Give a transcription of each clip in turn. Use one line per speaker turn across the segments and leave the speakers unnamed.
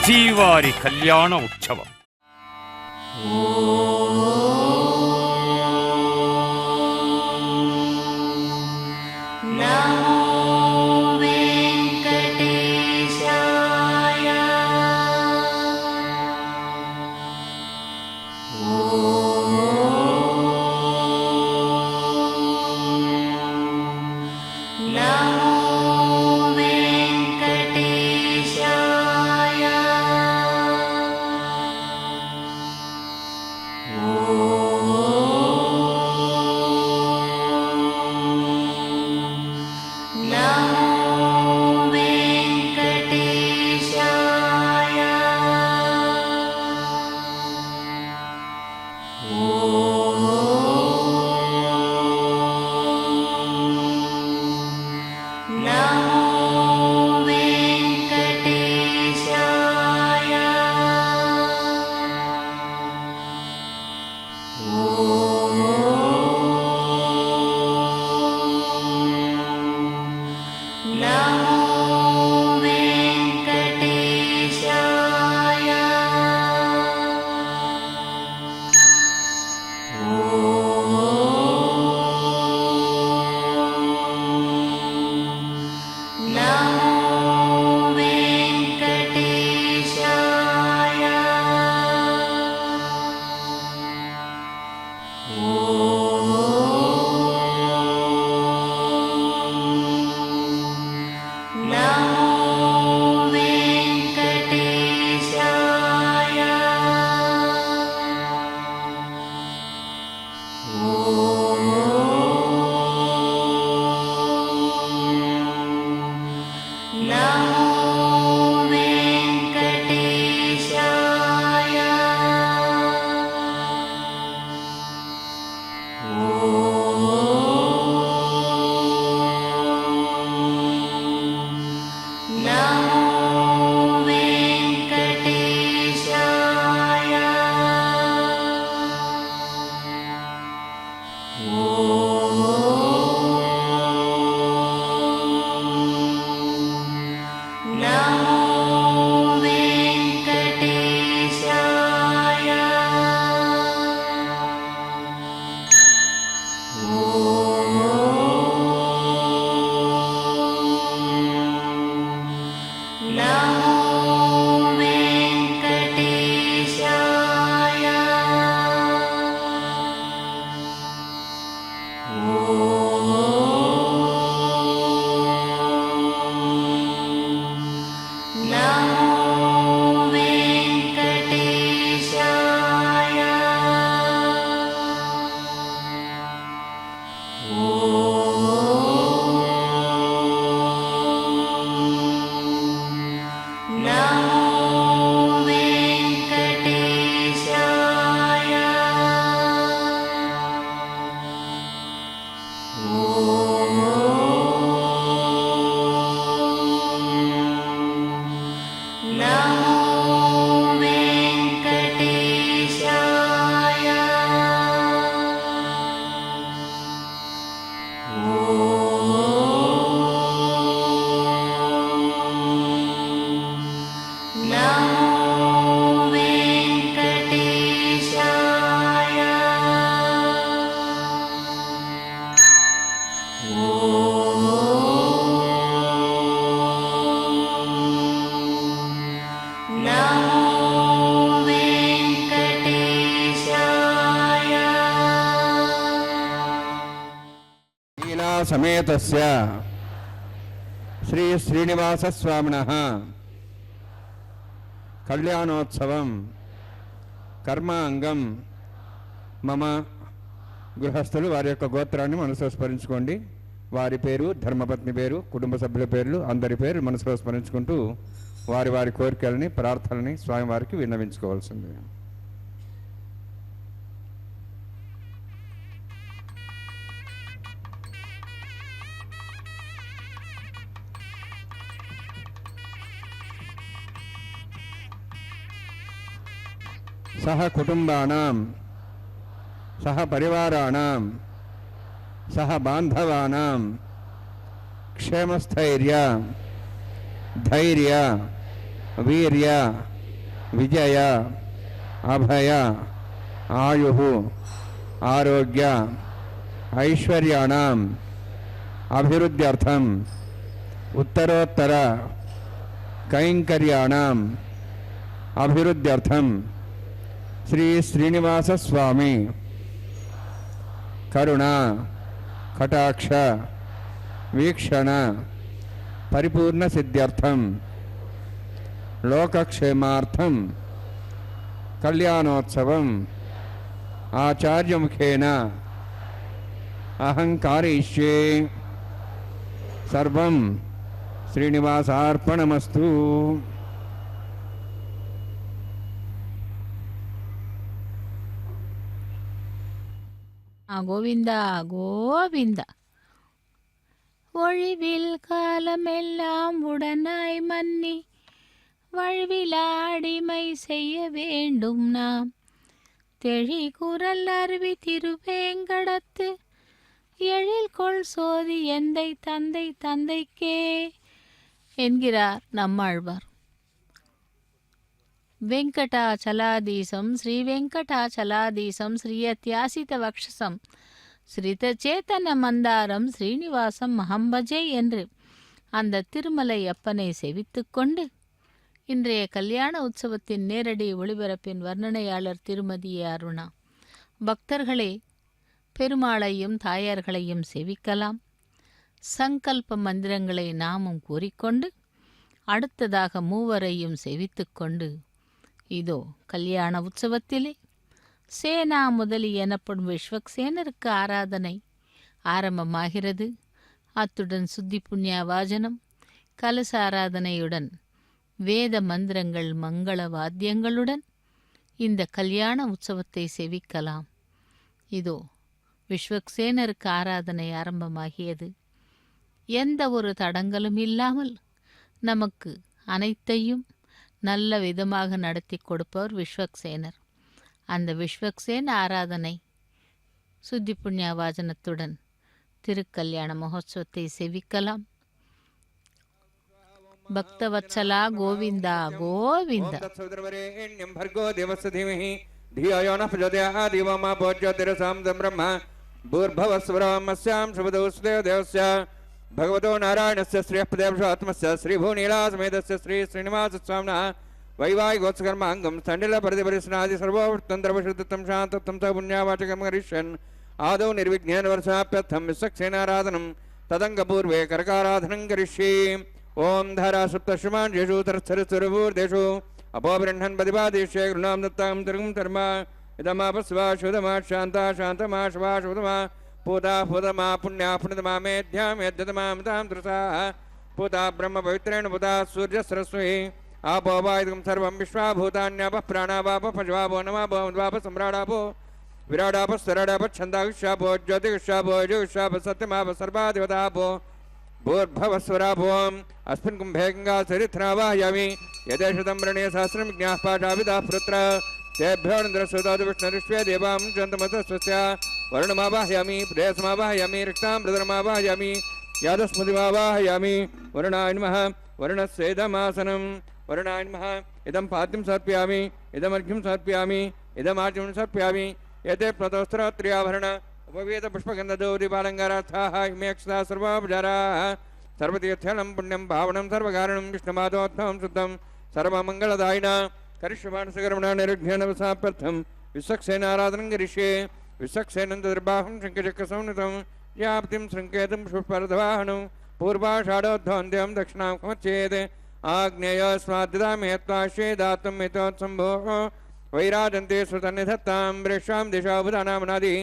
శ్రీవారి కళ్యాణ ఉత్సవం.
సమేతస్య శ్రీ శ్రీనివాస స్వామినః కళ్యాణోత్సవం కర్మాంగం మమ గృహస్థులు వారి యొక్క గోత్రాన్ని మనసులో స్మరించుకోండి. వారి పేరు, ధర్మపత్ని పేరు, కుటుంబ సభ్యుల పేర్లు, అందరి పేరు మనసులో స్మరించుకుంటూ వారి వారి కోరికలని, ప్రార్థనని స్వామివారికి విన్నవించుకోవాల్సింది. సహ కుటుంబానాం సహ పరివారాణాం సహ బాంధవానాం క్షేమస్థైర్య ధైర్య వీర్య విజయ అభయ ఆయు ఆరోగ్య ఐశ్వర్యాణం అభివృద్ధ్యర్థం ఉత్తరోత్తర కైంకర్యాణం అభివృద్ధ్యర్థం శ్రీ శ్రీనివాస స్వామి కరుణ కటాక్ష వీక్షణ పరిపూర్ణ సిద్ధ్యర్థం లోకక్షేమార్థం కళ్యాణోత్సవం ఆచార్యముఖేన అహం కారయిష్యే. సర్వం శ్రీనివాసార్పణమస్తు.
గోవింద గోవింద. ஒழிவில் காலமெல்லாம் உடனாய் மன்னி வழுவிலாடிமை செய்ய வேண்டும் நாம். தெழி குரல் அருவி திருவேங்கடத்து எழில் கொள் சோதி எந்தை தந்தை தந்தைக்கே என்கிறார் நம்மாழ்வார். வெங்கடாச்சலாதீசம் ஸ்ரீ வெங்கடாச்சலாதீசம் ஸ்ரீயத்யாசித வக்ஷசம் ஸ்ரிதச்சேதன மந்தாரம் ஸ்ரீனிவாசம் மஹம்பஜே என்று அந்த திருமலை அப்பனை செவித்து கொண்டு இன்றைய கல்யாண உற்சவத்தின் நேரடி ஒளிபரப்பின் வர்ணனையாளர் திருமதி அருணா. பக்தர்களே, பெருமாளையும் தாயார்களையும் செவிக்கலாம். சங்கல்ப மந்திரங்களை நாமும் கூறிக்கொண்டு அடுத்ததாக மூவரையும் செவித்து கொண்டு இதோ கல்யாண உற்சவத்திலே சேனா முதலி எனப்படும் விஸ்வக்சேனருக்கு ஆராதனை ஆரம்பமாகிறது. அத்துடன் சுத்தி புண்ணிய வாஜனம், கலச ஆராதனையுடன் வேத மந்திரங்கள், மங்கள வாத்தியங்களுடன் இந்த கல்யாண உற்சவத்தை செவிக்கலாம். இதோ விஸ்வக்சேனருக்கு ஆராதனை ஆரம்பமாகியது. எந்த ஒரு தடங்கலும் இல்லாமல் நமக்கு அனைத்தையும் நல்ல விதமாக நடத்தி கொடுப்பவர் விஸ்வக்சேனர். அந்த விஸ்வக்சேன ஆராதனை சுத்தி புண்ணிய வாஜனத்துடன் திருக்கல்யாண மகோத்சவத்தை செவிக்கலாம். பக்தவத்சலா கோவிந்தா கோவிந்த.
भगवतो नारायणस्य श्रेयपदेवशात्मस्य श्रीभूनीलासमेतस्य श्री श्रीनिवासस्वामिनः वैवाहिकोत्सकर्माङ्गं सण्डिलपरिधिपरिस्नादि सर्वोत्तन्द्रवशुद्धं शान्तत्वं स पुण्यावाचकं करिष्यन् आदौ निर्विघ्नेन वर्षाप्यर्थं विश्वक्सेनाराधनं तदङ्गपूर्वे करकाराधनं करिष्ये. ओं धारा सप्तशुमान् येषुतरस्थरस्वरभूर्देषु अपोबृह्णन् पदिपादेशे गृणां दत्तां तिरुं धर्मा इदमापस्वा शुधमा शान्ता शान्तमा शुभा शुभमा पूता पूतमा पुण्या पुण्यतमा मेध्या मेध्यतमां तां दृशाः पूता ब्रह्म पवित्रेण पूता सूर्य सरस्वती आपो वायुं सर्वं विश्वाभूतान्यापः प्राणावापः पशवापो नमापो द्वापः सम्राडापो विराडापः स्वराडापः छन्दायुष्यापो ज्योतिषापो यजुषापः सत्यमापः सर्वादेवतापो भूर्भवस्वरापोम् अस्मिन् कुम्भे गङ्गा चरित्रावाहयामि यदेशतं वृणे सहस्रं विज्ञाः पाठाविदाः पुत्र तेभ्यो नन्द्रस्वतादु विष्णुरिष्वे देवां जन्तमतस्वस्य वरुणमावाहयामि प्रेयसमावाहयामि रक्तामृतमावाहयामि यादस्मृतिमावाहयामि वरुणाय नमः वरुणस्येदमासनं वरुणाय नमः इदं पाद्यं समर्पयामि इदमर्घ्यं समर्पयामि इदमार्घ्यं समर्पयामि एते प्रतोस्त्रत्रियाभरण उपवेद पुष्पगन्धदौदिपालङ्कारार्थाः इमेक्षता सर्वोपचाराः सर्वतीर्थलं पुण्यं पावनं सर्वकारणं विष्णुमाधोत्थं शुद्धं सर्वमङ्गलदायिना करिष्यमाणसकर्मणा निरुघ्नेन वसाप्यर्थं विश्वक्सेनाराधनं करिष्ये. विश्वक्सेनन्दर्बाहुं शङ्खचक्रसंनितं व्याप्तिं सङ्केतं पुष्परथवाहनं पूर्वाषाढोद्धवन्त्यं दक्षिणां कमच्चेत् आग्नेयस्माद्दामेत्वाश्वेदात्तं मेतोत्सम्भोः वैराजन्ते श्रुतन्निधत्तां वृक्षां दिशाभुधानामनादि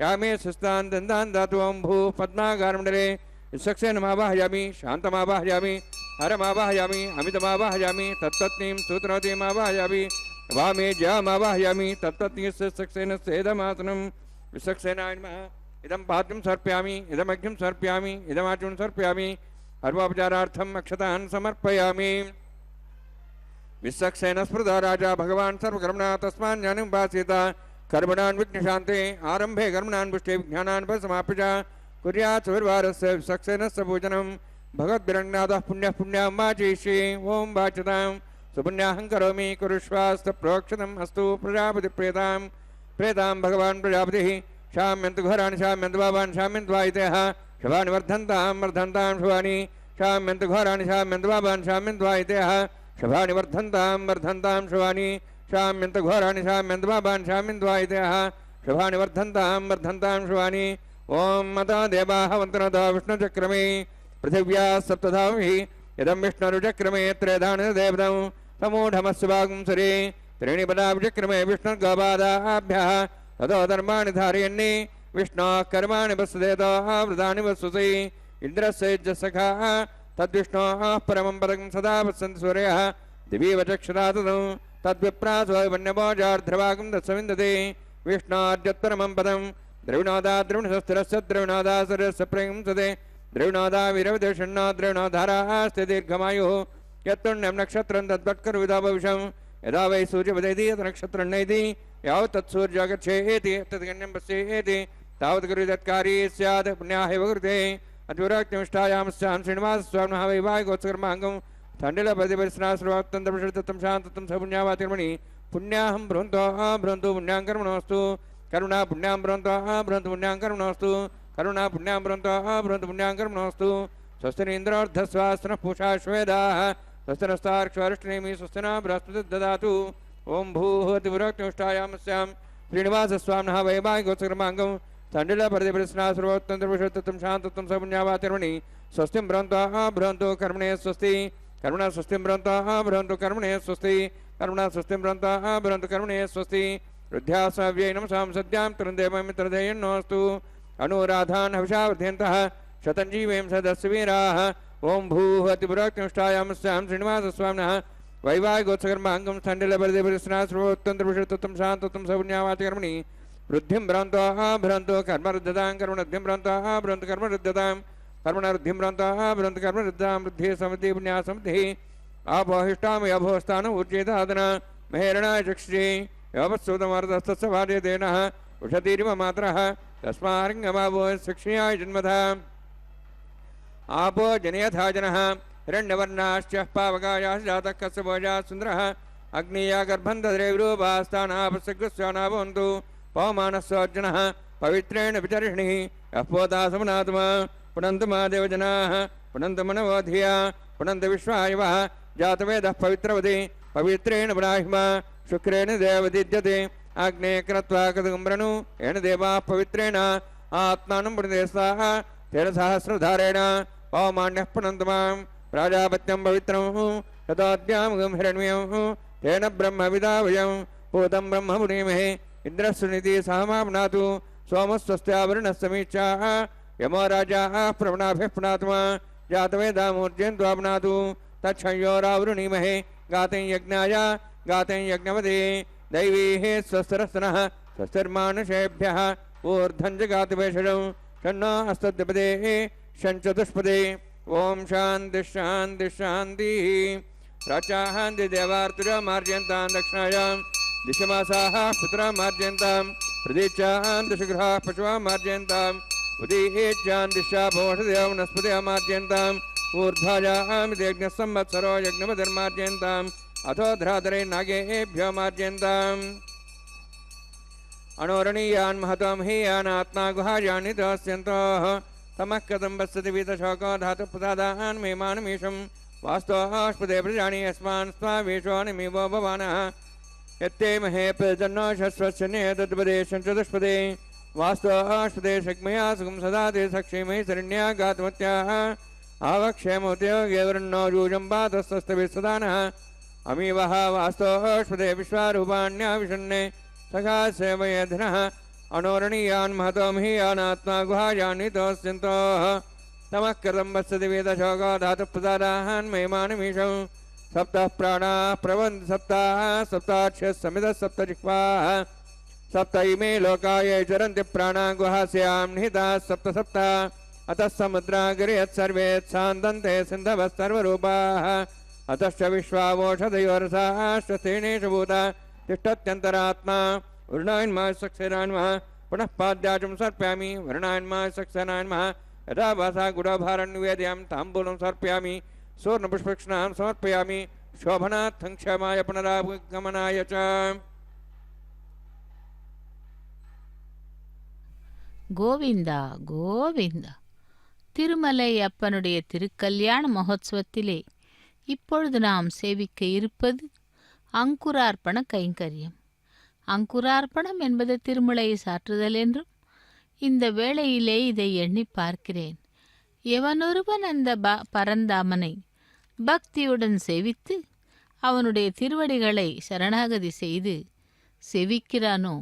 यामे सुस्तान् दन्तान् दातुवं भू पद्मागारमण्डले विश्वक्सेनमावाहयामि शान्तमावाहयामि हरमावाहयामि अमितमावाहयामि तत्तत्नीं सूत्रवतीमावाहयामि वामे ज्यामावाहयामि तत्तत्नीस्य विश्वक्सेनस्येदमासनं विश्वक्सेनाय नमः. इदं पाद्यं समर्पयामि इदमर्घ्यं समर्पयामि इदमार्घ्यं समर्पयामि सर्वोपचारार्थम् अक्षतान् समर्पयामि. विश्वक्सेनस्मृता राजा भगवान् सर्वकर्मणा तस्मान् ज्ञानं उपासीत कर्मणान् विघ्नशान्ते आरम्भे कर्मणान् पुष्टे विज्ञानान् परिसमाप्य च कुर्यात् सुविर्वारस्य विश्वक्सेनस्य पूजनं भगवद्भिरङ्गनाथः पुण्यः पुण्यां वाचयिष्ये. ओं वाचतां सुपुण्याहं करोमि कुरुष्वास्तप्रोक्षतम् अस्तु प्रजापतिप्रेतां प्रेतां भगवान् प्रजापतिः शाम्यन्तु घोराणि शाम्यन्तु बाबान् शाम्यन्तु वायितेः शुभानि वर्धन्तां वर्धन्तां शुभानि शाम्यन्तु घोराणि शाम्यन्तु बाबान् शाम्यन्तु वायितेः शुभानि वर्धन्तां वर्धन्तां शुभानि शाम्यन्तु घोराणि शाम्यन्तु बाबान् शाम्यन्तु वायितेः शुभानि वर्धन्तां वर्धन्तां शुभानि ओम मता देवाः वन्तनतो विष्णुचक्रमे पृथिव्या सप्तधाभिः यदं विष्णुरुचक्रमे त्रेधानदेवतं समूढमस्य वागुंसरे त्रीणि पदाभिचक्रमे विष्णुर्गोपादाभ्यः ततो धर्माणि धारयन्नि विष्णोः कर्माणि वसुदेतो वृतानि वसुसि इन्द्रस्य सखाः तद्विष्णोः परमं पदं सदा वसन्ति सूर्यः दिवीव चक्षुरा तदं तद्विप्रासो वन्यभोजार्ध्रवागं तत्सविन्दते विष्णोर्यत्परमं पदं द्रविणोदा द्रविणशस्त्रस्य द्रविणोदा सूर्यस्य प्रयुंसते द्रविणोदा वीरविदेशन्नो द्रविणोधारास्ते दीर्घमायुः यत्तुण्यं नक्षत्रं तद्वत्कर्विदा भविष्यं यदा वै सूर्यपदेति यत् नक्षत्रं नैति यावत् तत्सूर्यो गच्छेति तद्गण्यं पश्येति तावत् कुरु तत्कारी स्यात् पुण्याः एव कृते अतिवराक्तिमिष्टायामस्यां श्रीनिवासस्वामिनः वैवाहिकोत्सकर्माङ्गं तण्डिलपदिपरिस्नाश्रवत्तन्त्रप्रषिद्धं शान्तत्वं सपुण्यावातिर्मणि पुण्याहं बृहन्तो पुण्यां कर्मणोऽस्तु करुणा पुण्यां बृहन्तो पुण्यां कर्मणोऽस्तु करुणा पुण्यां बृहन्तो पुण्यां कर्मणोऽस्तु स्वस्तिनीन्द्रोर्धस्वास्त्रः पूषा श्वेदाः स्वस्तिनस्तार्क्ष्वारिष्टनेमि स्वस्तिना बृहस्पतिः ददातु ओं भूः अतिवराक्तिमिष्टायामस्यां श्रीनिवासस्वामिनः वैवाहिकोत्सकर्माङ्गं तण्डिलपदिपरिस्नाश्रवत्तन्त्रप्रषिद्धं शान्तत्वं सपुण्यावातिर्मणि स्वस्तिं बृहन्तो कर्मणे स्वस्ति करुणा स्वस्तिं बृहन्तो कर्मणे स्वस्ति करुणा स्वस्तिं बृहन्तो कर्मणे स्वस्ति रुद्ध्यासव्यै नमसां सद्यां तरुन्देवमित्रधेयन्नोऽस्तु अनुराधान् हविषावर्ध्यन्तः शतञ्जीवें सदस्य वीराः ओं भूः अतिपुराक्तिमिष्टायामस्यां श्रीनिवासस्वामिनः वैवाहिकोत्सकर्माङ्गं तण्डिलपरिदेवरिस्नाश्रवत्तन्त्रप्रषिद्धं शान्तत्वं सपुण्यावातिकर्मणि वृद्धिं भ्रान्तो कर्मरुद्धतां कर्मणद्धिं भ्रान्तो कर्मरुद्धतां कर्मणरुद्धिं भ्रान्तो कर्मरुद्धां वृद्धिः समृद्धिः पुण्यासमृद्धिः आपोहिष्टामि अभोस्तान ऊर्जेतादना महेरणाय चक्षुषे योपत्सुतमर्दस्तस्य भार्यतेनः उषतीरिव मात्रः तस्मार्ङ्गमावो शिक्षयाय जन्मथा आपो जनयथा जनः हिरण्यवर्णाश्च पावकायाः जातः कस्य भोजा सुन्दरः अग्निया गर्भं दद्रेविरूपास्तानापसृग्स्वाना भवन्तु पवमानस्योज्जनः पवित्रेण विचर्षणिः यः पोतासमनात्मा पुनन्तु मा देवजनाः पुनन्तु मनवोधिया पुनन्तु विश्वायवः जातवेदः पवित्रवति पवित्रेण ब्राह्मा शुक्रेण देवदिद्यते आग्ने कृत्वा कदुम्रनु येन देवाः पवित्रेण आत्मानं प्रदेशाः तेन सहस्रधारेण पवमान्यः पुनन्तु मां प्राजापत्यं पवित्रं ततोऽद्यामुगं हिरण्यं तेन ब्रह्मविदावयं भूतं ब्रह्म पुनीमहे इन्द्रस्सुनिति सहमाप्नातु सोमस्वस्त्यावरुणः समीक्षाः यमो राजाः प्रवणाभिः पुनात्मा जातवेदामूर्जयन्त्वाप्नातु तच्छयोरावृणीमहे गातें यज्ञाय गातें यज्ञवदे दैवीः स्वस्तिरस्तनः स्वस्तिर्मानुषेभ्यः ऊर्ध्वं जगाति वैषडं षण्णो हस्तद्विपदे षण्चतुष्पदे ओं शान्तिः शान्तिः शान्तिः प्राचाहान्ति देवार्तुजा मार्जयन्तां दक्षिणायां दिशमासाः पुत्रा मार्जयन्तां प्रदीक्षां दिशगृहाः पशवः मार्जयन्ताम् उदीहेज्यान् दिशा भोषदेव वनस्पतिः मार्जयन्ताम् ऊर्ध्वाजां यज्ञः संवत्सरो यज्ञपतिर्मार्जयन्ताम् अथो ध्रातरे नागेभ्यो मार्जयन्ताम् अणोरणीयान् महतो महीयान् आत्मा गुहायानि तस्यन्तोः तमः कथं वसति वीतशोको धातुप्रसादान् मेमानमीशं वास्तोऽस्पदे प्रजानि यस्मान् स्वावेशो निमिवो भवानः यत्ते महे प्रजन्नो शस्वस्य नेतद्वदे चतुष्पदे वास्तोऽस्पदे शक्मया सुखं सदा ते सक्षेमे शरण्या गातमत्याः आवक्षेमोद्योगे वृन्नो जूजं पातस्तस्तभिः सदा नः अमीवः वास्तोऽस्पदे विश्वारूपाण्या विषन्ने सखा सेवयेधनः अणोरणीयान् महतो महीयानात्मा गुहायानि तोस्यन्तोः तमः कृतं वत्सति वेदशोको धातुप्रसादान् मेमानमीशं सप्तः प्राणाः प्रवन्ति सप्ताः सप्ताक्षः समितः सप्तजिह्वाः सप्त इमे लोकाय चरन्ति प्राणा गुहास्यां निहिताः सप्त सप्त अतः समुद्रागिर्यत् सर्वे सान्दन्ते सिन्धवः सर्वरूपाः अतश्च विश्वावोषधयोरसाः श्वसेनेषु भूता तिष्ठत्यन्तरात्मा वरुणायन्मा सक्सेनान्मः पुनः पाद्याचं सर्पयामि वरुणायन्मा सक्सेनान्मः यथा भासा गुडभारं निवेदयामि ताम्बूलं समर्पयामि सुवर्णपुष्पक्षणां समर्पयामि शोभनार्थं क्षमाय पुनरागमनाय च
கோவிந்தா கோவிந்தா. திருமலை அப்பனுடைய திருக்கல்யாண மகோத்சவத்திலே இப்பொழுது நாம் சேவிக்க இருப்பது அங்குரார்ப்பண கைங்கரியம். அங்குரார்ப்பணம் என்பது திருமலை சாற்றுதல் என்றும் இந்த வேளையிலே இதை எண்ணி பார்க்கிறேன். எவனொருவன் அந்த பரந்தாமனை பக்தியுடன் சேவித்து அவனுடைய திருவடிகளை சரணாகதி செய்து செவிக்கிறானோ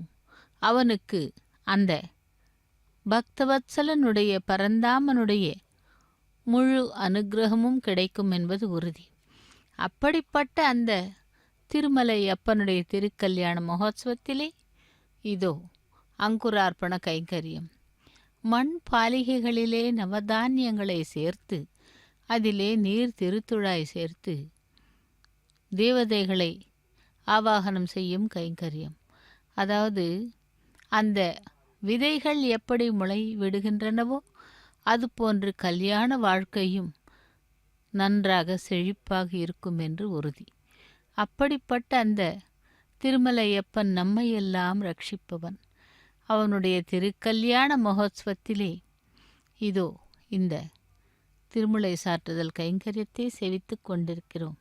அவனுக்கு அந்த பக்தவத்சலனுடைய பரந்தாமனுடைய முழு அனுக்கிரகமும் கிடைக்கும் என்பது உறுதி. அப்படிப்பட்ட அந்த திருமலை அப்பனுடைய திருக்கல்யாண மகோத்சவத்திலே இதோ அங்குரார்ப்பண கைங்கரியம். மண் பாலிகைகளிலே நவதானியங்களை சேர்த்து அதிலே நீர் திருத்துழாய் சேர்த்து தேவதைகளை ஆவாகனம் செய்யும் கைங்கரியம். அதாவது அந்த விதைகள் எப்படி முளை விடுகின்றனவோ அதுபோன்று கல்யாண வாழ்க்கையும் நன்றாக செழிப்பாக இருக்கும் என்று உறுதி. அப்படிப்பட்ட அந்த திருமலையப்பன் நம்மையெல்லாம் ரட்சிப்பவன். அவனுடைய திருக்கல்யாண மகோத்சவத்திலே இதோ இந்த திருமுலை சாற்றுதல் கைங்கரியத்தை செவித்து கொண்டிருக்கிறோம்.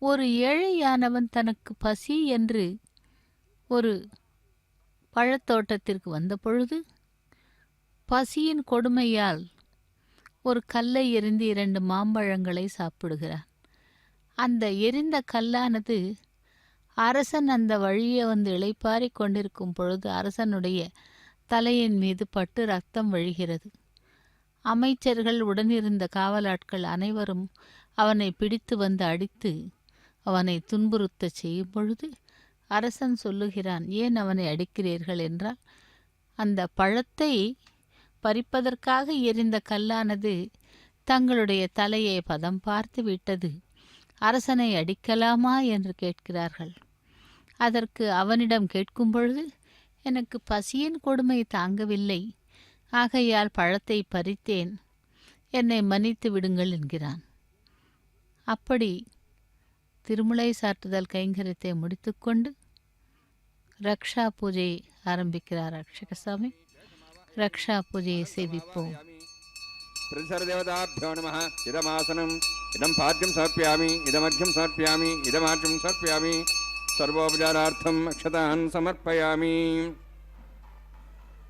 ஒரு ஏழையானவன் தனக்கு பசி என்று ஒரு பழத்தோட்டத்திற்கு வந்த பொழுது பசியின் கொடுமையால் ஒரு கல்லை எறிந்து 2 மாம்பழங்களை சாப்பிடுகிறான். அந்த எரிந்த கல்லானது அரசன் அந்த வழியே வந்து இளைப்பாரி கொண்டிருக்கும் பொழுது அரசனுடைய தலையின் மீது பட்டு ரத்தம் வழிகிறது. அமைச்சர்கள் உடனிருந்த காவலாட்கள் அனைவரும் அவனை பிடித்து வந்து அடித்து அவனை துன்புறுத்த செய்யும் பொழுது அரசன் சொல்லுகிறான், ஏன் அவனை அடிக்கிறீர்கள் என்றால், அந்த பழத்தை பறிப்பதற்காக எரிந்த கல்லானது தங்களுடைய தலையை பதம் பார்த்து விட்டது, அரசனை அடிக்கலாமா என்று கேட்கிறார்கள். அதற்கு அவனிடம் கேட்கும் பொழுது, எனக்கு பசியின் கொடுமை தாங்கவில்லை, ஆகையால் பழத்தை பறித்தேன், என்னை மன்னித்து விடுங்கள் என்கிறான். அப்படி திருமுலை சாற்றுதல் கைங்கரியத்தை முடித்துக்கொண்டு ரக்ஷா பூஜை ஆரம்பிக்கிறார் ரட்சகசாமி. ரக்ஷா பூஜையை சேவிப்போம்.
பிரதிசரதேவதாभ्यो நமः. இதமாசனம் இதம் பாத்யம் சமர்ப்பயாமி, இதமர்घ्यं சமர்ப்பயாமி, இதமார்ஜம் சமர்ப்பயாமி, சர்வோபச்சாரார்த்தம் அக்ஷதான் சமர்ப்பயாமி.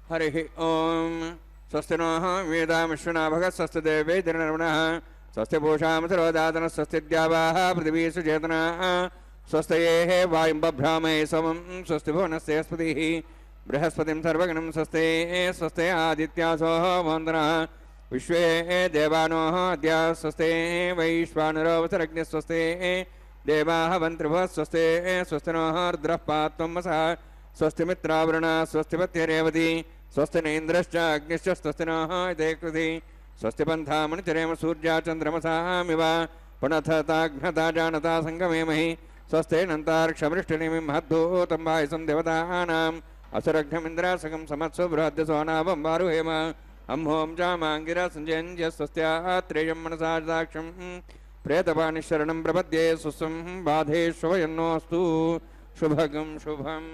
ஹரிः ஓம். ஸ்வஸ்தி நோः வேதாமிஸ்வநாபக ஸ்வஸ்தி தேவேந்திரநர்வணः ஸ்வஸ்தி பூஷாம் சர்வதாதன ஸ்வஸ்தி द्यावाः पृथिवी सुचेतनाः स्वस्तेः वायुं बभ्रामहे समं स्वस्ति भुवनस्तेऽस्पतिः बृहस्पतिं सर्वगणं स्वस्ते स्वस्ते आदित्यासो वन्दनः विश्वे देवानोः अद्य स्वस्ते वैश्वानरोऽवसरज्ञ स्वस्ते देवाः वन्त्रिभः स्वस्ते स्वस्ति नोः रुद्रः पात्वमसः स्वस्ति मित्रावरुणः स्वस्ति पत्यरेवती स्वस्ति न इन्द्रश्च अग्निश्च स्वस्ति नोः इति कृति स्वस्ति पन्थामणिचरेम सूर्या चन्द्रमसामिव पुनथताघ्नता जानता सङ्गमेमहि स्वस्ते नन्तार्क्षवृष्टिनिमिं महद्भूतं वायुसं देवतानाम् असुरघ्नमिन्द्रासकं समत्सु बृहद्यसोनावं वारुहेम अम्हों चामाङ्गिरा सञ्जयन्य स्वस्त्यात्रेयं मनसा दाक्षं प्रेतपानिशरणं प्रपद्ये सुस्वं बाधेष्वयन्नोऽस्तु शुभगं शुभम्.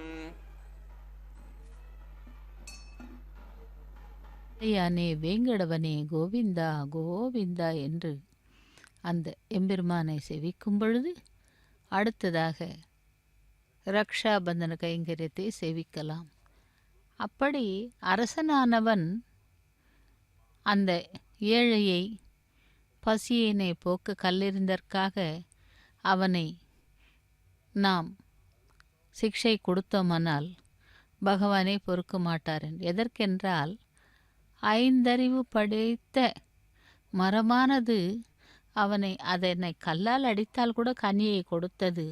யானே வேங்கடவனே கோவிந்தா கோவிந்தா என்று அந்த எம்பெருமானை சேவிக்கும் பொழுது அடுத்ததாக ரக்ஷாபந்தன கைங்கரியத்தை சேவிக்கலாம். அப்படி அரசனானவன் அந்த ஏழையை பசியினை போக்க கல்லெறிந்தற்காக அவனை நாம் சிக்ஷை கொடுத்தோமானால் பகவானை பொறுக்க மாட்டார். எதற்கென்றால் 5 அறிவு படைத்த மரமானது அதனை கல்லால் அடித்தால் கூட கனியை கொடுத்தது.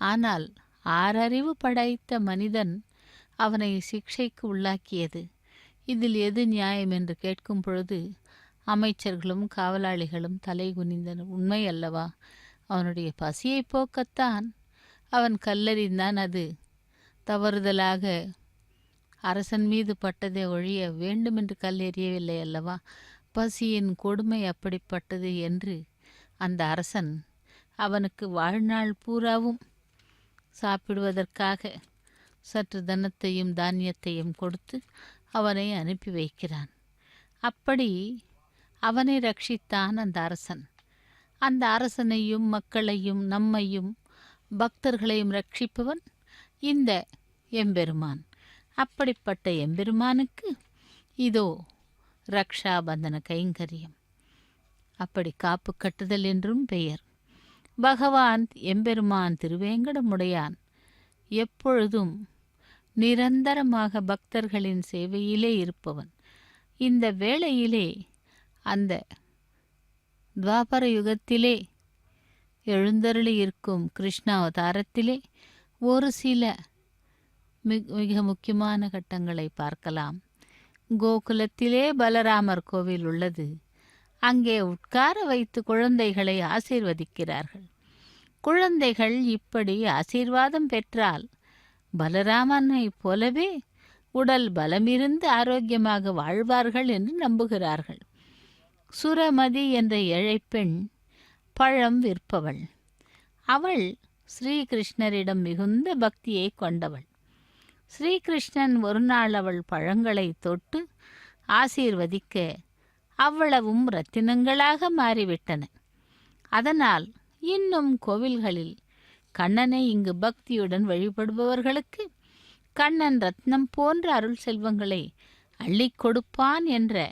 ஆனால் 6 அறிவு படைத்த மனிதன் அவனை சிக்ஷைக்கு உள்ளாக்கியது. இதில் எது நியாயம் என்று கேட்கும் பொழுது அமைச்சர்களும் காவலாளிகளும் தலை குனிந்தனர். உண்மை அல்லவா? அவனுடைய பசியை போக்கத்தான் அவன் கல்லெறிந்தான். அது தவறுதலாக அரசன் மீது பட்டதை ஒழிய வேண்டுமென்று கல்லெறியவில்லை அல்லவா? பசியின் கொடுமை அப்படிப்பட்டது என்று அந்த அரசன் அவனுக்கு வாழ்நாள் பூராவும் சாப்பிடுவதற்காக சற்று தனத்தையும் தானியத்தையும் கொடுத்து அவனை அனுப்பி வைக்கிறான். அப்படி அவனை ரட்சித்தான் அந்த அரசன். அந்த அரசனையும் மக்களையும் நம்மையும் பக்தர்களையும் ரட்சிப்பவன் இந்த எம்பெருமான். அப்படிப்பட்ட எம்பெருமானுக்கு இதோ ரக்ஷாபந்தன கைங்கரியம், அப்படி காப்பு கட்டுதல் என்றும் பெயர். பகவான் எம்பெருமான் திருவேங்கடமுடையான் எப்பொழுதும் நிரந்தரமாக பக்தர்களின் சேவையிலே இருப்பவன். இந்த வேளையிலே அந்த துவாபர யுகத்திலே எழுந்தருளி இருக்கும் கிருஷ்ண அவதாரத்திலே ஒரு சில மிக முக்கியமான கட்டங்களை பார்க்கலாம். கோகுலத்திலே பலராமர் கோவில் உள்ளது. அங்கே உட்கார வைத்து குழந்தைகளை ஆசீர்வதிக்கிறார்கள். குழந்தைகள் இப்படி ஆசீர்வாதம் பெற்றால் பலராமனை போலவே உடல் பலமிருந்து ஆரோக்கியமாக வாழ்வார்கள் என்று நம்புகிறார்கள். சுரமதி என்ற ஏழைப்பெண் பழம் விற்பவள். அவள் ஸ்ரீகிருஷ்ணரிடம் மிகுந்த பக்தியை கொண்டவள். ஸ்ரீகிருஷ்ணன் ஒரு நாள் அவள் பழங்களை தொட்டு ஆசீர்வதிக்க அவ்வளவும் இரத்தினங்களாக மாறிவிட்டன. அதனால் இன்னும் கோவில்களில் கண்ணனை இங்கு பக்தியுடன் வழிபடுபவர்களுக்கு கண்ணன் ரத்னம் போன்ற அருள் செல்வங்களை அள்ளி கொடுப்பான் என்ற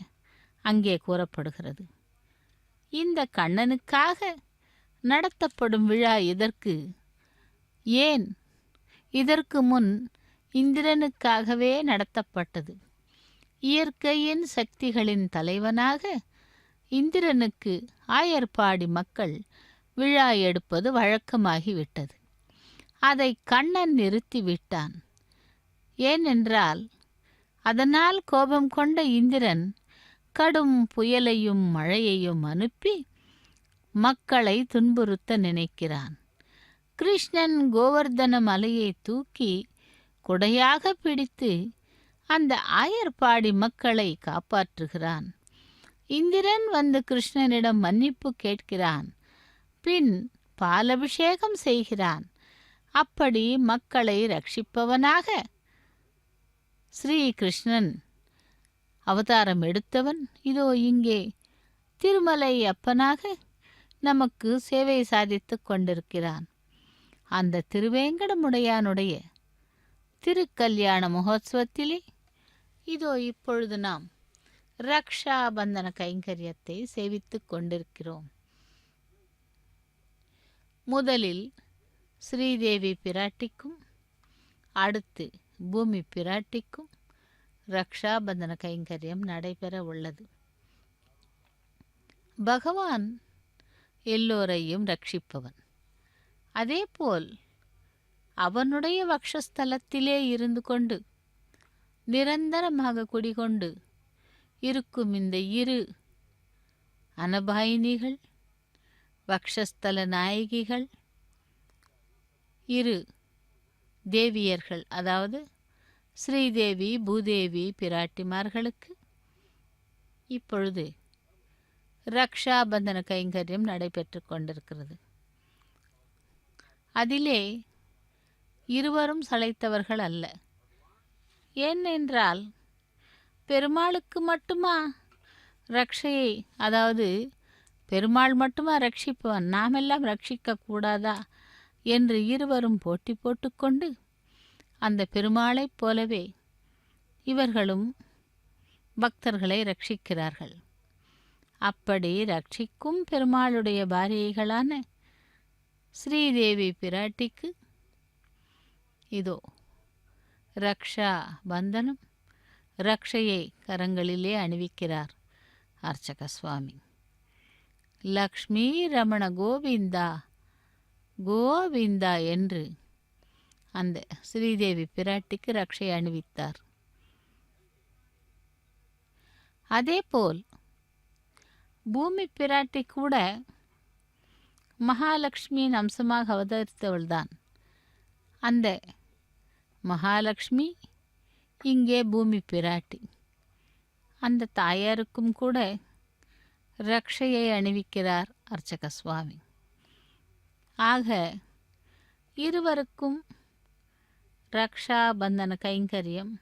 அங்கே கூறப்படுகிறது. இந்த கண்ணனுக்காக நடத்தப்படும் விழா இதற்கு ஏன் இதற்கு முன் இந்திரனுக்காகவே நடத்தப்பட்டது. இயற்கையின் சக்திகளின் தலைவனாக இந்திரனுக்கு ஆயர்பாடி மக்கள் விழா எடுப்பது வழக்கமாகிவிட்டது. அதை கண்ணன் நிறுத்திவிட்டான். ஏனென்றால் அதனால் கோபம் கொண்ட இந்திரன் கடும் புயலையும் மழையையும் அனுப்பி மக்களை துன்புறுத்த நினைக்கிறான். கிருஷ்ணன் கோவர்தன மலையை தூக்கி குடையாக பிடித்து அந்த ஆயர்பாடி மக்களை காப்பாற்றுகிறான். இந்திரன் வந்து கிருஷ்ணனிடம் மன்னிப்பு கேட்கிறான். பின் பாலபிஷேகம் செய்கிறான். அப்படி மக்களை ரட்சிப்பவனாக ஸ்ரீகிருஷ்ணன் அவதாரம் எடுத்தவன் இதோ இங்கே திருமலை அப்பனாக நமக்கு சேவை சாதித்து கொண்டிருக்கிறான். அந்த திருவேங்கடமுடையானுடைய திருக்கல்யாண மகோத்சவத்திலே இதோ இப்பொழுது நாம் ரக்ஷாபந்தன கைங்கரியத்தை சேவித்து கொண்டிருக்கிறோம். முதலில் ஸ்ரீதேவி பிராட்டிக்கும் அடுத்து பூமி பிராட்டிக்கும் ரக்ஷாபந்தன கைங்கரியம் நடைபெற உள்ளது. பகவான் எல்லோரையும் ரட்சிப்பவன். அதேபோல் அவனுடைய வக்ஷஸ்தலத்திலே இருந்து கொண்டு நிரந்தரமாக குடிகொண்டு இருக்கும் இந்த இரு அனபாயினிகள், வக்ஷஸ்தல நாயகிகள், இரு தேவியர்கள், அதாவது ஸ்ரீதேவி பூதேவி பிராட்டிமார்களுக்கு இப்பொழுது ரக்ஷாபந்தன கைங்கரியம் நடைபெற்று கொண்டிருக்கிறது. அதிலே இருவரும் சளைத்தவர்கள் அல்ல. ஏனென்றால் பெருமாளுக்கு மட்டுமா ரக்ஷையை, அதாவது பெருமாள் மட்டுமா ரட்சிப்பவன், நாமெல்லாம் ரட்சிக்க கூடாதா என்று இருவரும் போட்டி போட்டுக்கொண்டு அந்த பெருமாளைப் போலவே இவர்களும் பக்தர்களை ரட்சிக்கிறார்கள். அப்படி ரட்சிக்கும் பெருமாளுடைய பாரியைகளான ஸ்ரீதேவி பிராட்டிக்கு இதோ ரக்ஷா பந்தனம், ரக்ஷையை கரங்களிலே அணிவிக்கிறார் அர்ச்சக சுவாமி. லக்ஷ்மி ரமண கோவிந்தா கோவிந்தா என்று அந்த ஸ்ரீதேவி பிராட்டிக்கு ரக்ஷை அணிவித்தார். அதேபோல் பூமி பிராட்டி கூட மகாலட்சுமியின் அம்சமாக அவதரித்தவள்தான். அந்த மகாலட்சுமி இங்கே பூமி பிராட்டி. அந்த தாயாருக்கும் கூட ரக்ஷையை அணிவிக்கிறார் அர்ச்சக சுவாமி. ஆக இருவருக்கும் ரக்ஷா பந்தன கைங்கரியம்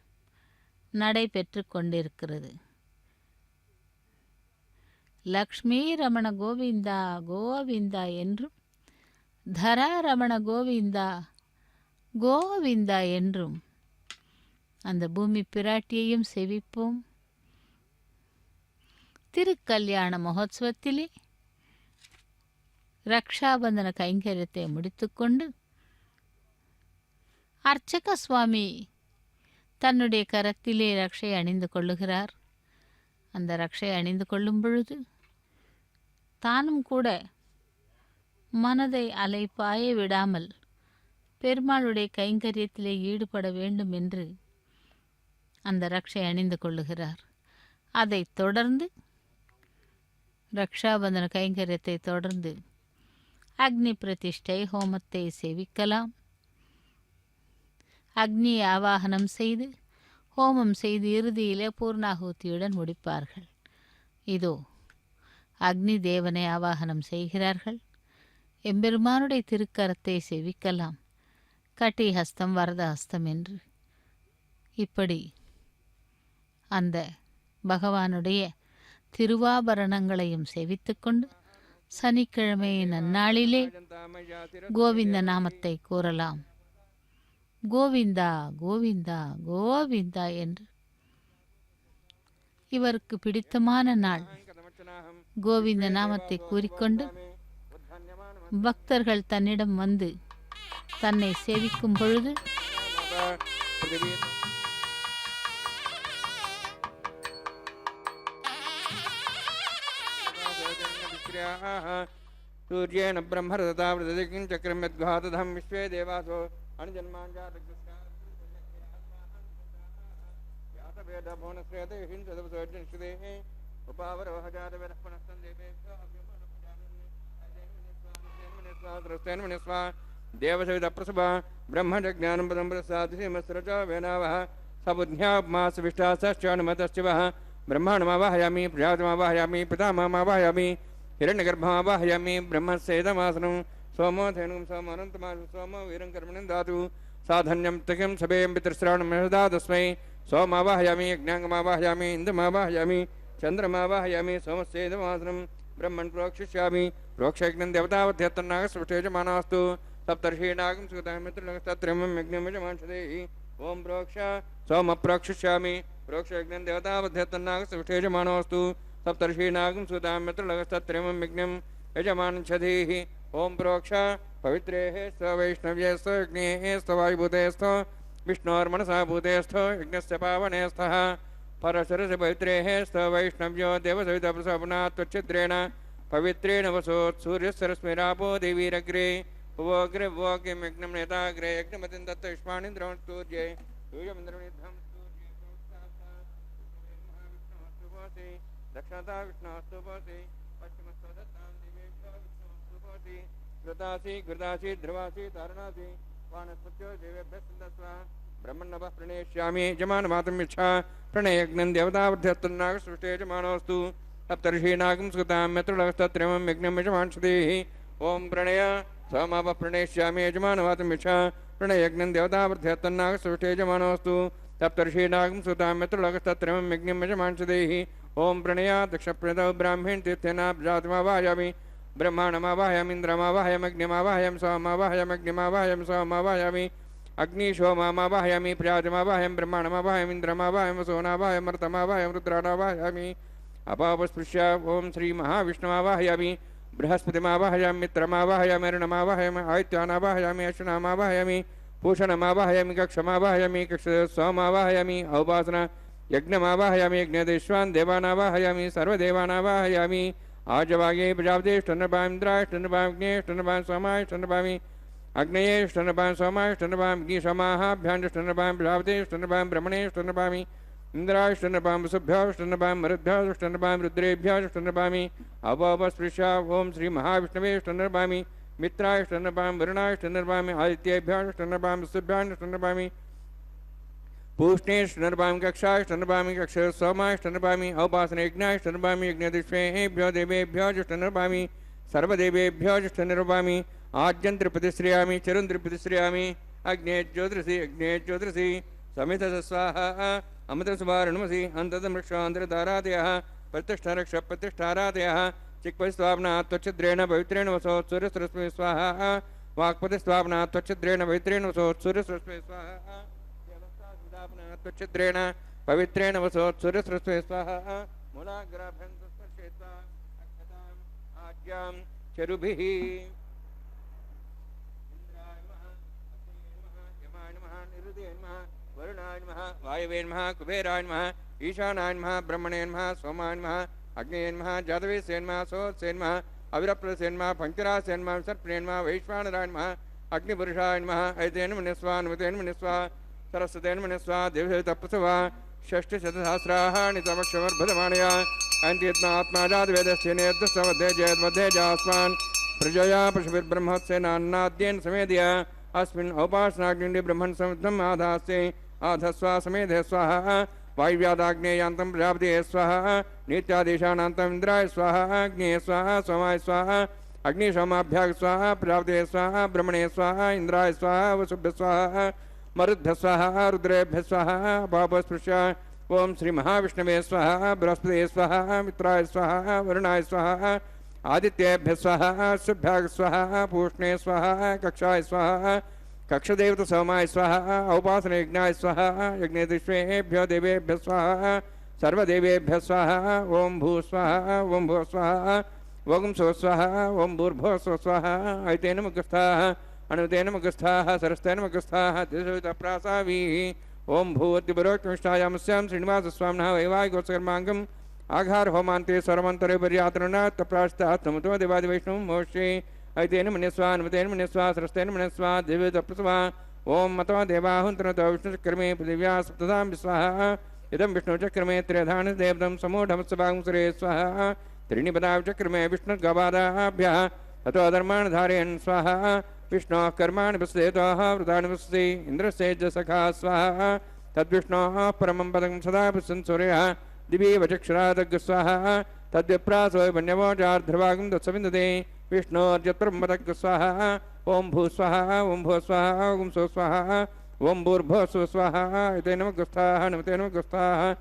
நடைபெற்று கொண்டிருக்கிறது. லக்ஷ்மி ரமண கோவிந்தா கோவிந்தா என்றும், தரா ரமண கோவிந்தா கோவிந்தா என்றும் அந்த பூமி பிராட்டியையும் செவிப்போம். திருக்கல்யாண மகோத்சவத்திலே ரக்ஷாபந்தன கைங்கரியத்தை முடித்துக்கொண்டு அர்ச்சக சுவாமி தன்னுடைய கரத்திலே ரக்ஷை அணிந்து கொள்ளுகிறார். அந்த ரக்ஷை அணிந்து கொள்ளும் பொழுது தானும் கூட மனதை அலைப்பாய விடாமல் பெருமாளுடைய கைங்கரியத்திலே ஈடுபட வேண்டும் என்று அந்த ரக்ஷை அணிந்து கொள்ளுகிறார். அதைத் தொடர்ந்து ரக்ஷாபந்தன கைங்கரியத்தை தொடர்ந்து அக்னி பிரதிஷ்டை ஹோமத்தை சேவிக்கலாம். அக்னியை ஆவாகனம் செய்து ஹோமம் செய்து இறுதியிலே பூர்ணாகுதியுடன் முடிப்பார்கள். இதோ அக்னி தேவனை ஆவாகனம் செய்கிறார்கள். எம்பெருமானுடைய திருக்கரத்தை சேவிக்கலாம். கட்டி ஹஸ்தம் வரத ஹஸ்தம் என்று இப்படி அந்த பகவானுடைய திருவாபரணங்களையும் சேவித்துக்கொண்டு சனிக்கிழமை நன்னாளிலே கோவிந்த நாமத்தை கூறலாம். கோவிந்தா கோவிந்தா கோவிந்தா என்று இவருக்கு பிடித்தமான நாள் கோவிந்த நாமத்தை கூறிக்கொண்டு பக்தர்கள் தன்னிடம் வந்து தன்னை சேவிக்கும் பொழுது
सूर्येण ब्रह्मरतावृतदिकिं चक्रं यद्घातधं विश्वे देवासो अणुजन्माञ्जातभुवनश्रेतहिंसदवसोजनश्रुतेः उपावरोहजातवेदःपुनस्तन्देवेभ्यो देवसविदप्रसभा ब्रह्मज्ञानं पदं प्रसादिमस्रचा वेनावः सबुद्ध्यामासविष्टाश्चानुमतश्चिवः ब्रह्माण्डमावाहयामि प्रजातमावाहयामि पितामहमावाहयामि हिरण्यगर्भमावाहयामि ब्रह्मस्येदमासनं सोमोधेनुं सोमोऽनन्तमासं सोमो वीरं कर्मणं दातु साधन्यं तकिं सभेयं पितृश्रावणं महदा तस्मै सोमावाहयामि यज्ञाङ्गमावाहयामि इन्दमावाहयामि चन्द्रमावाहयामि सोमस्येदमासनं ब्रह्मन् प्रोक्षिष्यामि प्रोक्षयज्ञं देवतावध्यत्तन्नागस्पृष्टेजमानास्तु सप्तर्षीणागं सुगतामित्रलगस्तत्रिमं यज्ञं यजमांसदेहि ओम प्रोक्ष सोम प्रोक्षिष्यामि प्रोक्षयज्ञं देवतावध्यत्तन्नागस्पृष्टेजमानोऽस्तु सप्तर्षीणागं सुगतामित्रलगस्तत्रिमं यज्ञं यजमांसदेहि ओम प्रोक्ष पवित्रेः स्ववैष्णव्यस्थ यज्ञेः स्ववायुभूतेस्थ विष्णोर्मनसा भूतेस्थ यज्ञस्य पावनेस्थः परशरस्य पवित्रेः स्ववैष्णव्यो देवसवितप्रसपनात् त्वच्छिद्रेण पवित्रेण वसोत्सूर्यस्सरस्मिरापो देवीरग्रे उवोग्रे वोग्यं यज्ञं नेताग्रे यज्ञमतिं दत्त युष्माणीन्द्रं स्तूर्ये यूयमिन्द्रनिद्धं स्तूर्ये दक्षिणता विष्णोस्तुपोसि पश्चिमस्तो दत्तां दिवेभ्यो विष्णोस्तुपोसि कृतासि घृतासि ध्रुवासि तारणासि वानस्पत्यो देवेभ्यः सन्दस्वा ब्रह्मण्णवः प्रणेष्यामि यजमानमातुम् इच्छा प्रणयज्ञं देवतावध्यत्तन्नागसृष्टे यजमानोऽस्तु सप्तर्षीणागं सुगतां यत्रलगस्तत्रिमं यज्ञं यजमांसदेहि ओम प्रणय सोमावः प्रणेष्यामि यजमानमातुम् इच्छा प्रणयज्ञं देवतावध्यत्तन्नागसृष्टे यजमानोऽस्तु सप्तर्षीणागं सुगतां यत्रलगस्तत्रिमं यज्ञं यजमांसदेहि ओम प्रणय दक्षप्रणतौ ब्राह्मीण तीर्थेना जातमावाहयामि ब्रह्माणमावाहयामि इन्द्रमावाहयामि अग्निमावाहयामि सोममावाहयामि अग्निमावाहयामि सोममावाहयामि अग्निशोमावाहयामि प्रजातमावाहयामि ब्रह्माणमावाहयामि इन्द्रमावाहयामि सोनावाहयामि मरुतमावाहयामि रुद्राणावाहयामि अपापस्पृश्य ओम श्री महाविष्णुमावाहयामि बृहस्पतिमावाहयामि मित्रमावाहयामि अरुणमावाहयामि आदित्यानावाहयामि अश्विनामावाहयामि पूषणमावाहयामि कक्षमावाहयामि कक्षसोमावाहयामि औपासना यज्ञमावाहयामि यज्ञदेश्वान् देवानावाहयामि सर्वदेवानावाहयामि आजवागे प्रजापतिष्ठन्नपां इन्द्राष्टन्नपां सोमाष्टन्नपामि अग्नयेष्टन्नपां सोमाष्टन्नपां अग्निशमाहाभ्याण्डष्टन्नपां प्रजापतिष्ठन्नपां ब्रह्मणेष्टन्नपामि इन्द्राष्टन्नपां वसुभ्याष्टन्नपां मरुद्भ्याष्टन्नपां रुद्रेभ्याष्टन्नपामि अवपस्पृश्य ओम श्री महाविष्णवेष्टन्नपामि मित्राष्टन्नपां वरुणाष्टन्नपामि आदित्येभ्याष्टन्नपां वसुभ्याष्टन्नपामि पूष्णेष्टनर्भामि कक्षाष्टनर्भामि कक्ष सोमाष्टनर्भामि औपासनयज्ञाष्टनर्भामि यज्ञदिष्वेभ्यो देवेभ्यो जुष्टनर्भामि सर्वदेवेभ्यो जुष्टनर्भामि आद्यन्त्रिप्रतिश्रयामि चरुन्त्रिप्रतिश्रयामि अग्ने ज्योतिषि समित स्वाहा अमृतसुभारणमसि अन्ततमृक्षान्तरधारादयः प्रतिष्ठारक्षप्रतिष्ठारादयः चिक्पतिस्वापना त्वच्छिद्रेण पवित्रेण वसो सूर्यसरस्वती स्वाहा वाक्पतिस्वापना त्वच्छिद्रेण पवित्रेण वसो सूर्यसरस्वती स्वाहा त्वच्छिद्रेण पवित्रेण वसो सूर्यसरस्वती स्वाहा मूलाग्राभ्यन्तस्पर्शेत्वा अक्षताम् आज्ञां चरुभिः इंद्राय नमः अग्नये नमः यमाय नमः निरुदये नमः वरुणाय नमः वायवे नमः कुबेराय नमः ईशानाय नमः ब्रह्मणे नमः सोमाय नमः अग्नये नमः जातवेसे नमः सोत्से नमः अविरप्रसे नमः पंचरासे नमः सर्पणे नमः वैश्वानराय नमः अग्निपुरुषाय नमः ऐतेन मनिस्वा नुमतेन मनिस्वा सरस्वतेन मनिस्वा देवतपस्वा षष्टिशतसहस्राणि तमक्षमर्भदमानया अन्त्यत्मात्माजातवेदस्य नेतस्समध्ये जयद्मध्ये जास्मान् प्रजया पशुभिर्ब्रह्मत्सेनान्नाद्येन समेदया अस्मिन् औपासनाग्निन्दे ब्रह्मन् समुद्धम् आधास्ते आधस्वा समेधे स्वाहा वायुव्यादाग्नेयान्तं प्रजापते स्वाहा नित्यादेशानान्तं इन्द्राय स्वाहा अग्नेय स्वाहा सोमाय स्वाहा अग्निशोमाभ्याग स्वाहा प्रजापते स्वाहा ब्रह्मणे स्वाहा इन्द्राय स्वाहा वसुभ्य स्वाहा मरुद्भ्य स्वाहा रुद्रेभ्य स्वाहा पापस्पृश्य ओम श्री महाविष्णवे स्वाहा बृहस्पते स्वाहा मित्राय स्वाहा वरुणाय स्वाहा आदित्येभ्य स्वाहा शुभ्याग स्वाहा पूष्णे स्वाहा कक्षाय स्वाहा कक्षदेवत सोमाय स्वाहा औपासन यज्ञाय स्वाहा यज्ञदिष्वेभ्यो देवेभ्य स्वाहा सर्वदेवेभ्य स्वाहा ओम भू स्वाहा ओम भू स्वाहा ओम सो स्वाहा ओम भूर्भुव स्व स्वाहा ऐतेन मुखस्थाः अनुतेन मुखस्थाः सरस्तेन मुखस्थाः तिसृतप्रासावीः ओम भूवद्दिपरोक्षमिष्टायामस्यां श्रीनिवासस्वामिनः वैवाहिकोत्सकर्माङ्गम् आघार होमान्ते सर्वन्तरे पर्यातरणात् तप्राश्तात्तमतो देवादिवैष्णवं मोक्षे ऐतेन मन्यस्वा अनुमतेन मन्यस्वा सरस्तेन मन्यस्वा दिव्यतप्रसवा ओम मतो देवाहुन्तरतो विष्णुचक्रमे पृथिव्या सप्तधां स्वाहा इदं विष्णुचक्रमे त्र्यधान देवतं समूढमत्सभागं सुरे स्वाहा त्रीणि पदाचक्रमे विष्णुर्गवादाभ्यः ततो धर्मान् धारयन् स्वाहा विष्णोः कर्माणि पश्येतः वृतानि पश्यति इन्द्रस्य सखा स्वाहा तद्विष्णोः परमं पदं सदा पश्यन् सूर्यः दिवि वचक्षुरादग् स्वाहा तद्विप्रासो वन्यवोचार्ध्रभागं तत्सविन्दते विष्णोर्यत्परमपदग् स्वाहा ओम भू स्वाहा ओम भू स्वाहा ओम सो स्वाहा ओम भूर्भुवः स्वः स्वाहा एतेन नमस्ताः नमतेन नमस्ताः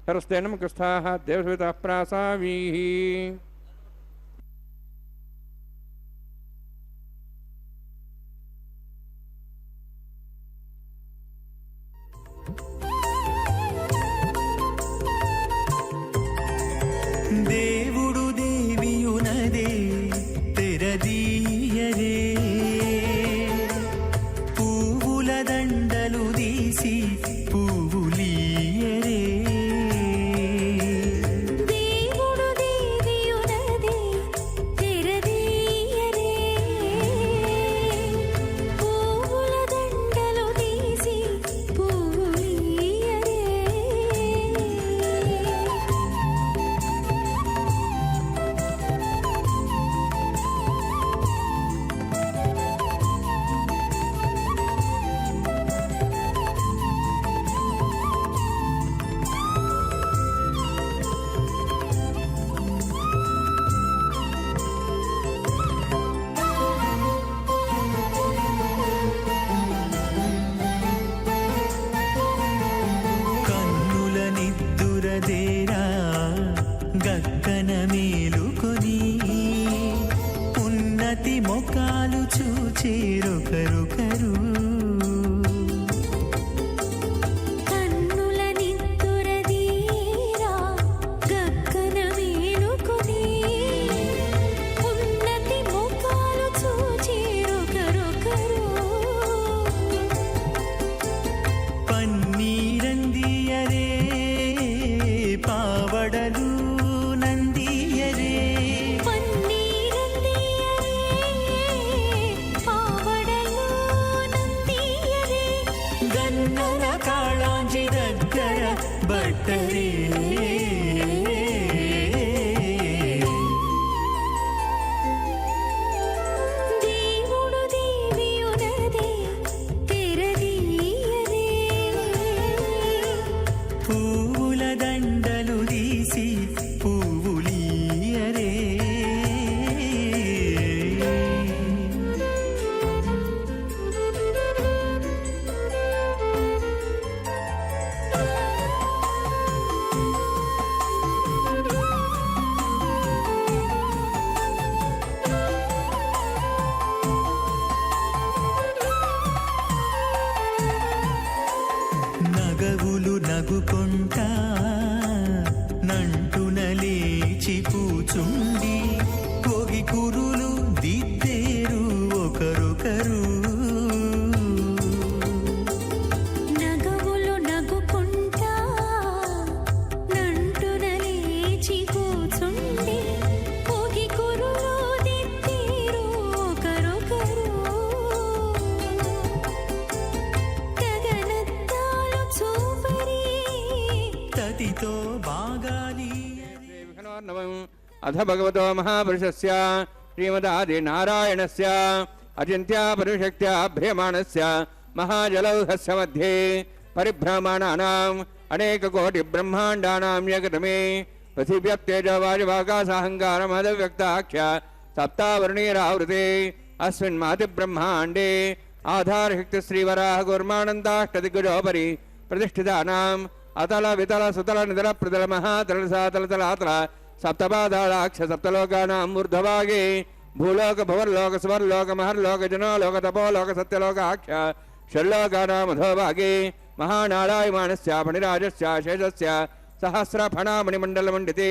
सरस्तेन नमस्ताः देवसवितः प्रासावीः
దేవుడు దేవియునదే తెరదీయరే పువ్వుల దండలు తీసి పువ్వులీయరే
దేవుడు దేవియునదే తెరదీయరే పువ్వుల దండలు తీసి పువ్వులీయరే
కన్నుల నిద్దురదేరా గక్కన మేలుకొని ఉన్నతి మొకాలు చూచేరొకరొకరు
కన్నుల నిద్దురదీరా గక్కన మేలుకొని ఉన్నతి ముఖాలు చూచేరొకరొకరు
పన్నీరందియరే పావడలు నందియరే
పన్నీరందియరే పావడలు నందియరే
గన్నర కాళాంజి దగ్గర బట్టరే
దేవుడు దేవియునదే తెరదీయరే
కురులు దిద్దేరు ఒకరొకరు
నగవులు నగుకుంటా నంటున లేచి కూచుండి పోగి కురులు దిద్దేరు ఒకరొకరు గగనత్తాలు చూపరి
తతితో బాగాలి
అథ భగవతో మహాపురుషస్య శ్రీమదాది నారాయణస్య అచింత్య పరిశక్త్యా భ్రియమాణస్య మహాజలౌహస్య మధ్యే పరిభ్రమాణానాం అనేక కోటి బ్రహ్మాండానాం ఏకతమే పృథివ్యప్తేజ వాయువాకాశాహంకారమదవ్యక్తాఖ్య సప్తావర్ణీరావృతే అస్మిన్ మాతి బ్రహ్మాండే ఆధారశక్తి శ్రీవరాహ గుర్మానందాష్టదిగ్గజోపరి ప్రతిష్ఠితానాం అతల వితల సుతల నితల ప్రతల మహాతల సాతల తలాతల సప్తపాదాక్ష సప్తలోకానాం ఊర్ధ్వభాగే భూలోక భవర్లోక సువర్లోక మహర్లోక జనోలోక తపోలోక సత్యలోకాఖ్య షల్లోకానాం అధోభాగే మహానారాయమాణస్య ఫణిరాజస్య శేషస్య సహస్ర ఫణామణిమండలమండితే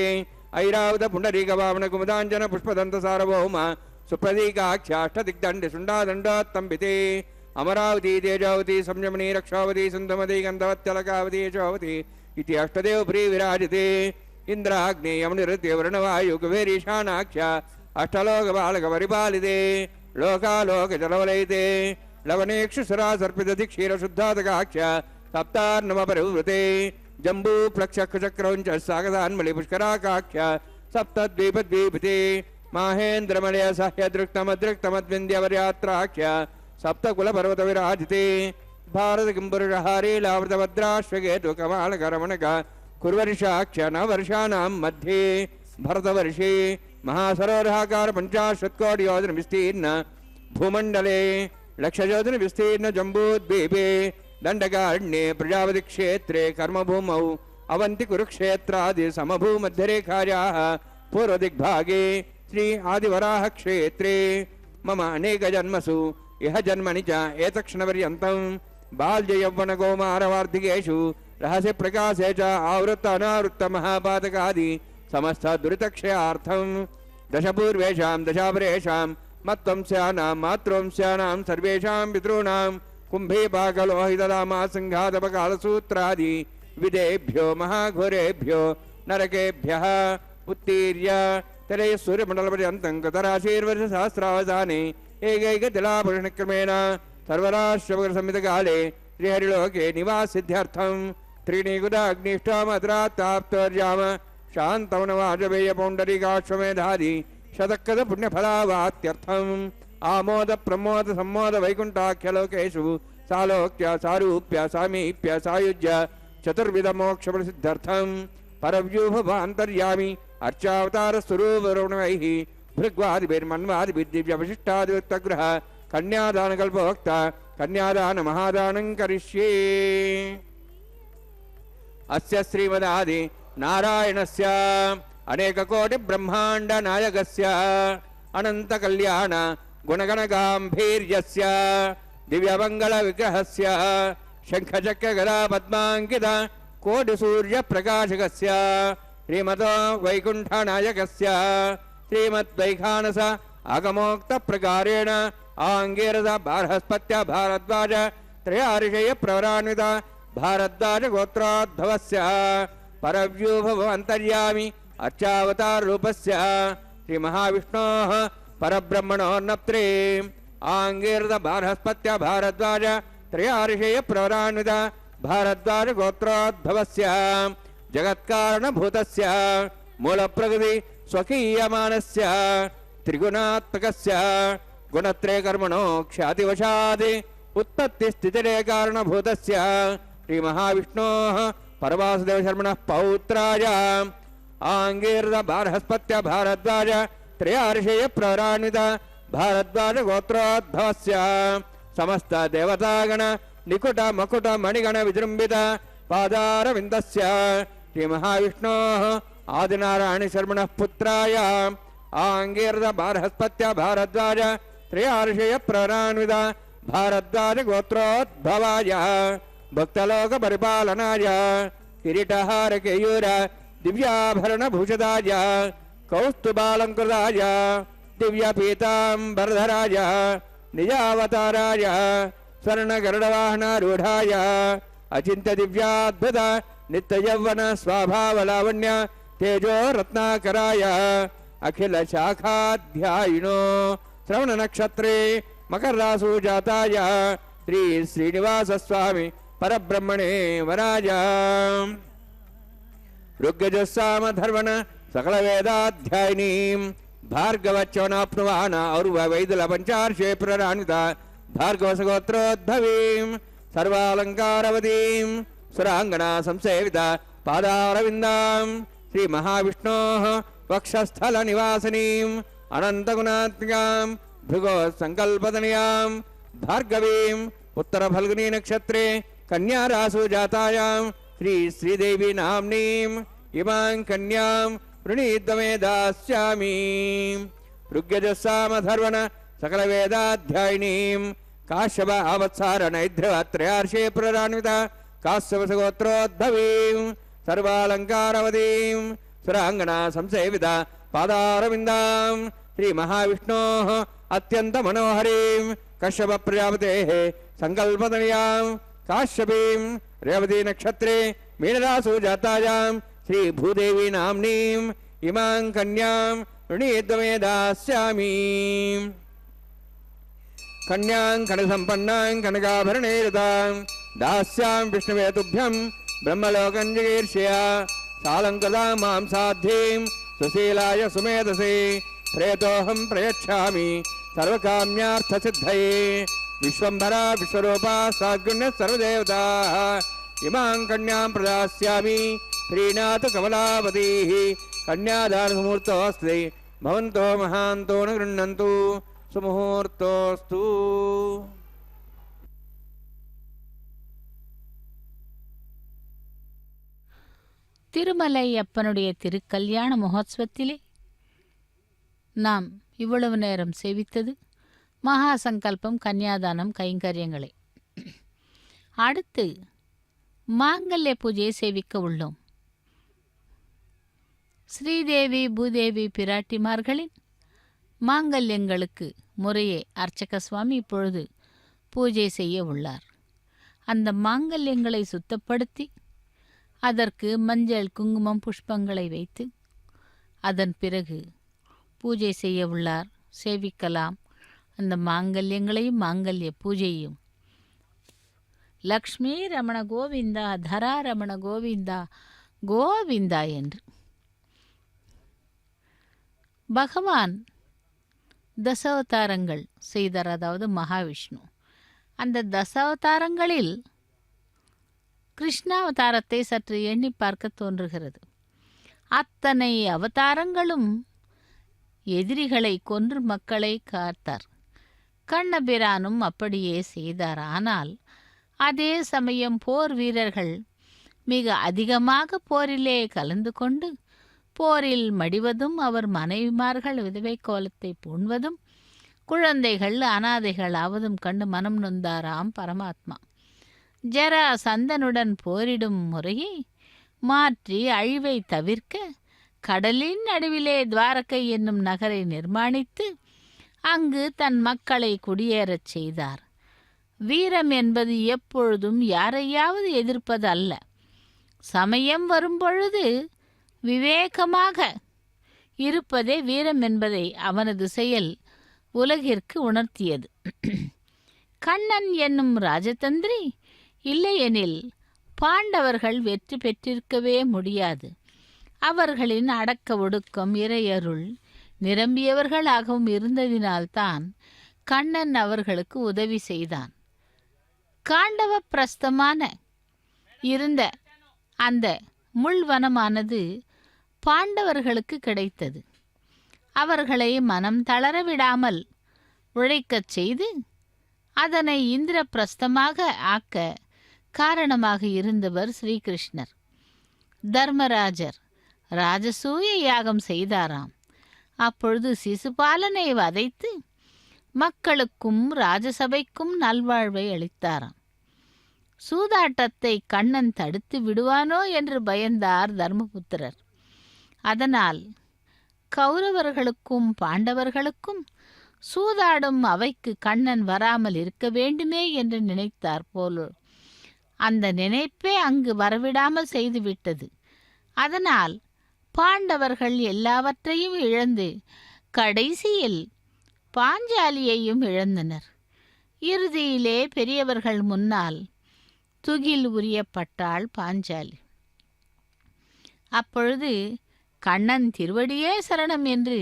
ఐరావత పుండరీక వామన కుముదాంజన పుష్పదంత సార్వభౌమ సుప్రదీకాఖ్య అష్టదిగ్దండి శుండాదండోత్తంబితే అమరావతి తేజావతి సంయమని రక్షావతి సుందమతి గంధవత్యలకావతి యశోవతి ఇది అష్టదేవ ప్రీ విరాజితే ఇంద్రాగ్ని యమునిరుతి వరుణవాయు కుబేరీశానాఖ్య అష్టలోక బాలక పరిపాలితే లోకాలోక జలవలైతే లవనేక్షుసురా సర్పిదతి క్షీరశుద్ధాతకాఖ్య సప్తార్ణవ పరివృతే జంబూ ప్లక్షక్రౌంచ సాగదాన్మలి పుష్కరాకాఖ్య సప్తద్వీపద్వీపితే మాహేంద్రమలయ సహ్యదృక్తమదృక్తమద్వింద్యవర్యాత్రాఖ్య సప్తకుల పర్వత విరాజితే భారత కింపురుషహారీ లావృతభద్రాశ్వకేతు కమాళకరమణక కుర్వర్షాఖ్య నవర్షాణం మధ్యే భరతవర్షే మహాసరోరహాకార 50 కోటి యోజన విస్తీర్ణ భూమండలే లక్షయోజన విస్తీర్ణ జంబూద్వీపే దండకారణ్యే ప్రజాపతి క్షేత్రే కర్మభూమౌ అవంతి కురుక్షేత్రాది సమభూమధ్యరేఖాయాః పూర్వదిగ్భాగే శ్రీ ఆదివరాహ క్షేత్రే మమ అనేక జన్మసు ఇహ జన్మని చ ఏతక్షణపర్యంతం బాల్య యౌవన కౌమారవార్ధికేషు రహస్య ప్రకాశే చ ఆవృత్త అనావృత్త మహాపాతకాది సమస్త దురితక్షయార్థం దశపూర్వేషాం దశాపరేషాం మత్వంశానాం మాతృవంశానాం సర్వేషాం పితॄణాం కుంభీపాకలోహితరామా సంఘాతపకాలసూత్రాది విదేభ్యో మహాఘోరేభ్యో నరకేభ్యః ఉత్తీర్య తలయ సూర్యమండలపర్యంతం గతరాశీర్వర్ష సహస్రావసానే ఏకైక తిలాపురుషక్రమేణ సర్వరాశ్రమకర సంహితకాలే శ్రీహరిలోకే నివాసిద్ధ్యర్థం త్రీణీకుదాగ్నిష్టామద్రాత్తాప్తోర్యామ శాంతవనవాజపేయ పౌండరీకాశ్వమేధాది శతక్కద పుణ్యఫలావాత్యర్థం ఆమోద ప్రమోద సమ్మోద వైకుంఠాఖ్యలోకేషు సాలోక్య సారూప్య సామీప్య సాయుజ్య చతుర్విధ మోక్ష ప్రసిద్ధ్యర్థం పరవ్యూహవాంతర్యామి అర్చావతార స్వరూపరుణైః భృగ్వాదిభిర్మన్వాదిభిర్దివ్యవశిష్టాదివృత్తగృహ కన్యాదానకల్పోక్త కన్యాదాన మహాదానం కరిష్యే. అస్య శ్రీమదాది నారాయణస్య అనేక కోటి బ్రహ్మాండ నాయకస్య అనంత కళ్యాణ గుణగణ గాంభీర్యస్య దివ్యమంగళ విగ్రహస్య శంఖచక్ర గదా పద్మాంకిత కోటి సూర్య ప్రకాశకస్య శ్రీమతో వైకుంఠ నాయకస్య శ్రీమద్వైఖానస ఆగమోక్త ప్రకారేణ ఆంగీరస బార్హస్పత్య భారద్వాజ త్రయార్షయ ప్రవరాన్విత భారద్వాజ గోత్రోద్భవస్య పరవ్యూభవ అంతర్యామి అర్చావతార రూపస్య శ్రీ మహావిష్ణోః పరబ్రహ్మణోన్నప్త్రే ఆంగీరస బార్హస్పత్య భారద్వాజ త్రయార్షయ ప్రవరాన్విత భారద్వాజ గోత్రోద్భవస్య జగత్కారణభూతస్య మూల ప్రకృతి స్వకీయమానస్య త్రిగుణాత్మకస్య గుణత్రయ కర్మణో ఖ్యాతివశాద్ ఉత్పత్తి స్థితిరే కారణభూతస్య శ్రీ మహావిష్ణోః పరవాసుదేవ శర్మణః పౌత్రాయ ఆంగీరస బార్హస్పత్య భారద్వాజ త్రయార్షయ ప్రవరాన్విత భారద్వాజ గోత్రోద్భవస్య సమస్త దేవతాగణ నికుట మకుట మణిగణ విజృంభిత పాదారవిందస్య శ్రీ మహావిష్ణోః ఆదినారాయణ శర్మణః పుత్రాయ ఆంగీరస బార్హస్పత్య భారద్వాజ త్రయార్షయ ప్రవరాన్విత భారద్వాజ గోత్రోద్భవాయ భక్తలోక పరిపాలనాయ కిరీటహార కేయూర దివ్యాభరణ భూషితాయ కౌస్తుభాలంకృతాయ दिव्यपीताम्बरधराय निजावताराय स्वर्णगरुडवाहनारूढाय अचिन्त्यदिव्याद्भुत नित्ययौवन स्वाभावलावण्य तेजो रत्नाकराय अखिलशाखाध्यायिनो श्रवणनक्षत्रे मकररासु जाताय श्री श्रीनिवासस्वामी परब्रह्मणे वराय ऋग्यजुस्सामधर्वण सकलवेदाध्यायिनीं भार्गवच्चवनाप्नुवान् और्ववैदुलपञ्चार्षे प्ररान्विता भार्गवसगोत्रोद्भवीं सर्वालङ्कारवतीं सुराङ्गना संसेविता पादारविन्दां श्रीमहाविष्णोः वक्षस्थलनिवासिनीम् अनन्तगुणात्मिकां भृगोत्सङ्कल्पतनयां भार्गवीं उत्तरफल्गुनी नक्षत्रे कन्यारासु जातायां श्री श्रीदेवी नाम्नीम् इमां कन्यां वृणीद्वमे दास्यामि ऋग्यजुस्सामधर्वण सकलवेदाध्यायिनीं काश्यप आवत्सारणैध्रवत्रयार्षे प्ररान्विता काश्यपसगोत्रोद्भवीं सर्वालङ्कारवतीं सुराङ्गना संसेविता पादारविन्दां श्रीमहाविष्णोः अत्यन्तमनोहरीं कश्यपप्रजापतेः सङ्कल्पतनयां काश्यपीं रेवती नक्षत्रे मीनरासु जातायां श्री भूदेवी नाम्नीम् इमां कन्यां वृणीद्वमे दास्यामि कन्यां कनसम्पन्नां कनकाभरणैर्युतां दास्यां विष्णवे तुभ्यं ब्रह्मलोकं जिगीर्षया सालङ्कृतां मां साध्यीं सुशीलाय सुमेधसे प्रेतोऽहं प्रयच्छामि सर्वकाम्यार्थसिद्धये विश्वम्भरा विश्वरूपा साद्गुण्यः सर्वदेवताः इमां कन्यां प्रदास्यामि श्रीनाथ कमलावतीः कन्यादानमुहूर्तोऽस्ति भवन्तो महान्तो न गृह्णन्तु सुमुहूर्तोऽस्तु
திருமலை அப்பனுடைய திருக்கல்யாண மகோத்சவத்திலே நாம் இவ்வளவு நேரம் சேவித்தது மகா சங்கல்பம் கன்னியாதானம் கைங்கரியங்களை. அடுத்து மாங்கல்ய பூஜையை சேவிக்க உள்ளோம். ஸ்ரீதேவி பூதேவி பிராட்டிமார்களின் மாங்கல்யங்களுக்கு முறையே அர்ச்சக சுவாமி இப்பொழுது பூஜை செய்ய உள்ளார். அந்த மாங்கல்யங்களை சுத்தப்படுத்தி அதற்கு மஞ்சள் குங்குமம் புஷ்பங்களை வைத்து அதன் பிறகு பூஜை செய்ய உள்ளார். சேவிக்கலாம் அந்த மாங்கல்யங்களையும் மாங்கல்ய பூஜையும். லக்ஷ்மி ரமண கோவிந்தா, தரா ரமண கோவிந்தா கோவிந்தா என்று பகவான் தசாவதாரங்கள் செய்தார். அதாவது மகாவிஷ்ணு அந்த தசாவதாரங்களில் கிருஷ்ணாவதாரத்தை சற்று எண்ணி பார்க்க தோன்றுகிறது. அத்தனை அவதாரங்களும் எதிரிகளை கொன்று மக்களை காத்தார். கண்ணபிரானும் அப்படியே செய்தார். ஆனால் அதே சமயம் போர் வீரர்கள் மிக அதிகமாக போரிலே கலந்து கொண்டு போரில் மடிவதும் அவர் மனைவிமார்கள் விதவை கோலத்தை பூண்வதும் குழந்தைகள் அனாதைகள் ஆவதும் கண்டு மனம் நொந்தாராம் பரமாத்மா. ஜரா சந்தனுடன் போரிடும் முறையை மாற்றி அழிவை தவிர்க்க கடலின் நடுவிலே துவாரகை என்னும் நகரை நிர்மாணித்து அங்கு தன் மக்களை குடியேறச் செய்தார். வீரம் என்பது எப்பொழுதும் யாரையாவது எதிர்ப்பது அல்ல. சமயம் வரும்பொழுது விவேகமாக இருப்பதே வீரம் என்பதை அவனது செயல் உலகிற்கு உணர்த்தியது. கண்ணன் என்னும் ராஜதந்திரி இல்லையெனில் பாண்டவர்கள் வெற்றி பெற்றிருக்கவே முடியாது. அவர்களின் அடக்க ஒடுக்கம் இறையருள் நிரம்பியவர்களாகவும் இருந்ததினால்தான் கண்ணன் அவர்களுக்கு உதவி செய்தான். காண்டவ பிரஸ்தமான இருந்த அந்த முள்வனமானது பாண்டவர்களுக்கு கிடைத்தது. அவர்களை மனம் தளர விடாமல் உழைக்கச் செய்து அதனை இந்திரபிரஸ்தமாக ஆக்க காரணமாக இருந்தவர் ஸ்ரீகிருஷ்ணர். தர்மராஜர் ராஜசூய யாகம் செய்தாராம். அப்பொழுது சிசுபாலனை வதைத்து மக்களுக்கும் ராஜசபைக்கும் நல்வாழ்வை அளித்தாராம். சூதாட்டத்தை கண்ணன் தடுத்து விடுவானோ என்று பயந்தார் தர்மபுத்திரர். அதனால் கௌரவர்களுக்கும் பாண்டவர்களுக்கும் சூதாடும் அவைக்கு கண்ணன் வராமல் இருக்க வேண்டுமே என்று நினைத்தார் போல அந்த நினைப்பே அங்கு வரவிடாமல் செய்துவிட்டது. அதனால் பாண்டவர்கள் எல்லாவற்றையும் இழந்து கடைசியில் பாஞ்சாலியையும் இழந்தனர். இறுதியிலே பெரியவர்கள் முன்னால் துகில் உரியப்பட்டாள் பாஞ்சாலி. அப்பொழுது கண்ணன் திருவடியே சரணம் என்று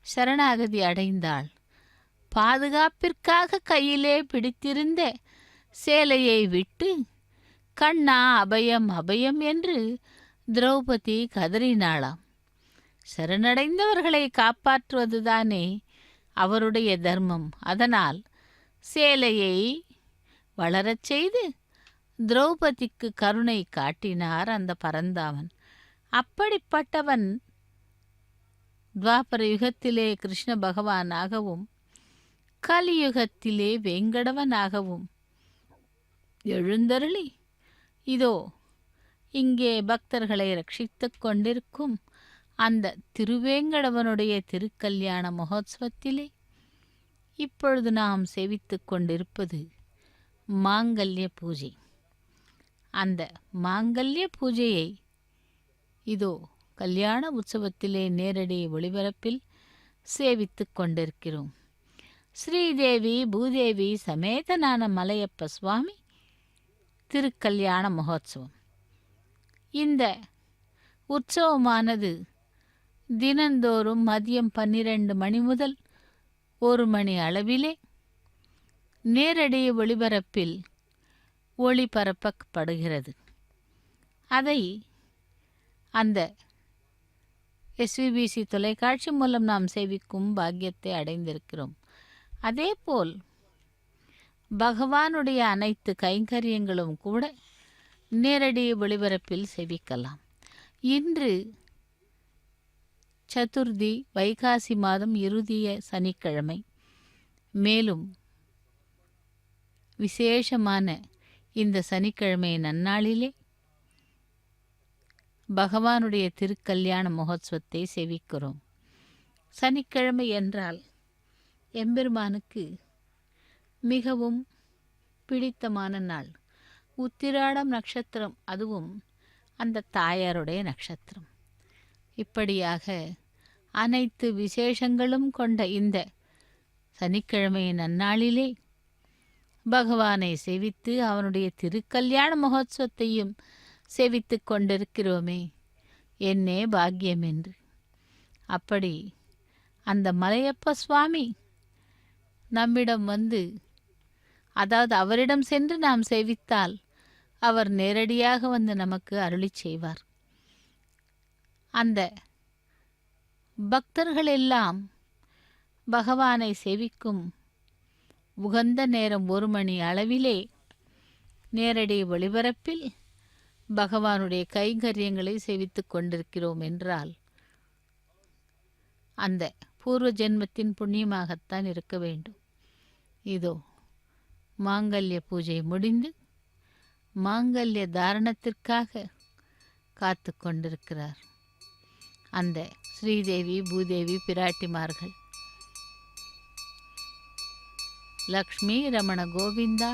சரணாகதி அடைந்தாள். பாதுகாப்பிற்காக கையிலே பிடித்திருந்த சேலையை விட்டு கண்ணா அபயம் அபயம் என்று திரௌபதி கதறினாளாம். சரணடைந்தவர்களை காப்பாற்றுவதுதானே அவருடைய தர்மம். அதனால் சேலையை வளரச் செய்து திரௌபதிக்கு கருணை காட்டினார் அந்த பரந்தாமன். அப்படிப்பட்டவன் துவாபர யுகத்திலே கிருஷ்ண பகவானாகவும் கலியுகத்திலே வேங்கடவனாகவும் எழுந்தருளி இதோ இங்கே பக்தர்களை ரட்சித்து கொண்டிருக்கும் அந்த திருவேங்கடவனுடைய திருக்கல்யாண மகோத்சவத்திலே இப்பொழுது நாம் சேவித்து கொண்டிருப்பது மாங்கல்ய பூஜை. அந்த மாங்கல்ய பூஜையை இதோ கல்யாண உற்சவத்திலே நேரடி ஒளிபரப்பில் சேவித்து கொண்டிருக்கிறோம். ஸ்ரீதேவி பூதேவி சமேதனான மலையப்ப சுவாமி திருக்கல்யாண மகோத்சவம். இந்த உற்சவமானது தினந்தோறும் மதியம் 12 மணி முதல் 1 மணி அளவிலே நேரடி ஒளிபரப்பில் ஒளிபரப்பப்படுகிறது. அதை அந்த SVBC தொலைக்காட்சி மூலம் நாம் சேவிக்கும் பாக்கியத்தை அடைந்திருக்கிறோம். அதேபோல் பகவானுடைய அனைத்து கைங்கரியங்களும் கூட நேரடி ஒளிபரப்பில் சேவிக்கலாம். இன்று சதுர்த்தி, வைகாசி மாதம் இறுதிய சனிக்கிழமை. மேலும் விசேஷமான இந்த சனிக்கிழமை நன்னாளிலே பகவானுடைய திருக்கல்யாண மகோத்சவத்தை சேவிக்கிறோம். சனிக்கிழமை என்றால் எம்பெருமானுக்கு மிகவும் பிடித்தமான நாள். உத்திராடம் நட்சத்திரம், அதுவும் அந்த தாயாருடைய நட்சத்திரம். இப்படியாக அனைத்து விசேஷங்களும் கொண்ட இந்த சனிக்கிழமை நன்னாளிலே பகவானை சேவித்து அவனுடைய திருக்கல்யாண மகோத்சவத்தையும் சேவித்து கொண்டிருக்கிறோமே, என்னே பாக்கியம் என்று. அப்படி அந்த மலையப்ப சுவாமி நம்மிடம் வந்து, அதாவது அவரிடம் சென்று நாம் சேவித்தால் அவர் நேரடியாக வந்து நமக்கு அருளி செய்வார். அந்த பக்தர்கள் எல்லாம் பகவானை சேவிக்கும் உகந்த நேரம் 1 மணி அளவிலே நேரடி ஒளிபரப்பில் பகவானுடைய கைங்கரியங்களை சேவித்து கொண்டிருக்கிறோம் என்றால் அந்த பூர்வ ஜென்மத்தின் புண்ணியமாகத்தான் இருக்க வேண்டும். இதோ மாங்கல்ய பூஜை முடிந்து மாங்கல்ய தாரணத்திற்காக காத்து கொண்டிருக்கிறார் அந்த ஸ்ரீதேவி பூதேவி பிராட்டிமார்கள். லக்ஷ்மி ரமண கோவிந்தா,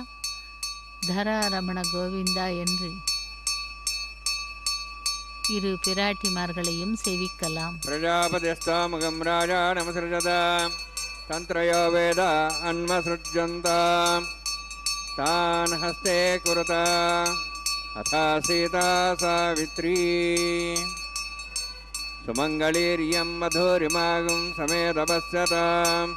தரா ரமண கோவிந்தா என்று இரு பிராட்டிமார்களையும் சேவிக்கலாம்.
பிரஜாபதிஸ்தாமுகம் ராஜா நமசிருஜதா தந்திரயோ வேத அன்மசிருஜந்தா தான் ஹஸ்தே குருதா அதா சீதா சாவித்ரி சுமங்கலீரியம் மதுரிமாகும் சமேதபஸ்யதாம்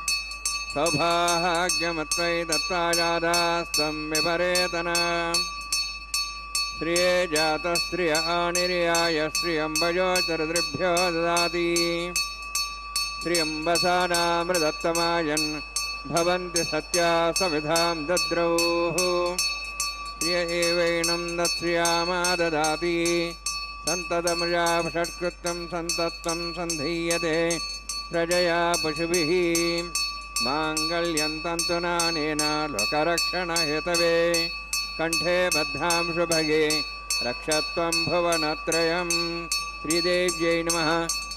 சௌபாகியமத்வை தத்தாயாதாஸ்தம் விபரேதனாம் ஸ்ரீயே ஜாத ஸ்ரீய ஆனிரியாய ஸ்ரீயம்பஜோ சரதிருभ्यो ददाति श्रियम्बसानामृतत्तमायन् भवन्ति सत्या सविधां दद्रौः श्रिय एवैनं दत्स्रियामा ददाति सन्ततमृजा षट्कृतं सन्ततं सन्धीयते प्रजया पशुभिः माङ्गल्यं तन्तुनानेन लोकरक्षणहेतवे कंठे बद्धां शुभगे रक्षत्वं भुवनत्रयं श्रीदेव्यै नमः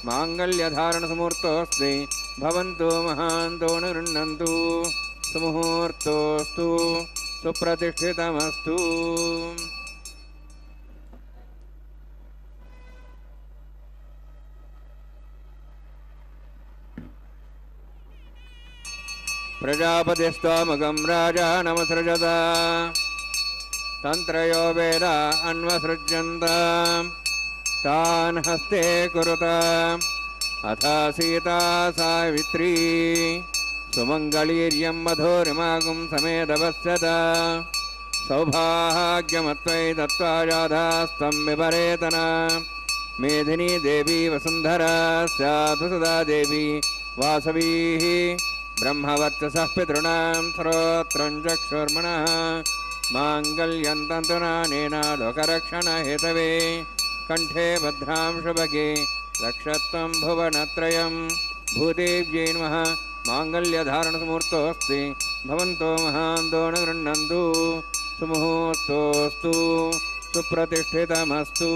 माङ्गल्यधारणसमुहूर्तोऽस्ति भवन्तु महान्तो न गृह्णन्तु सुमुहूर्तोऽस्तु सुप्रतिष्ठितमस्तु। प्रजापतिस्त्वमगं राजा नमसृजत तन्त्रयो वेद अन्वसृज्यन्त तान् हस्ते कुरुत अथ सीता सावित्री सुमङ्गलीर्यं मधुरिमागुं समेदपश्यत सौभाग्यमत्वै दत्त्वा जाधास्तं विपरेतन मेदिनी देवी वसुन्धरा स्यात् सदा देवी वासवीः ब्रह्मवर्चसः पितॄणां श्रोत्रं चक्षुर्मणः माङ्गल्यं तन्तुनानेन लोकरक्षणहेतवे कण्ठे भद्रां शुभगे रक्षत्वं भुवनत्रयं भूदेव्यै नमः। माङ्गल्यधारणसमुहूर्तोऽस्ति भवन्तो महान्तो न गृह्णन्तु सुमुहूर्तोऽस्तु सुप्रतिष्ठितमस्तु।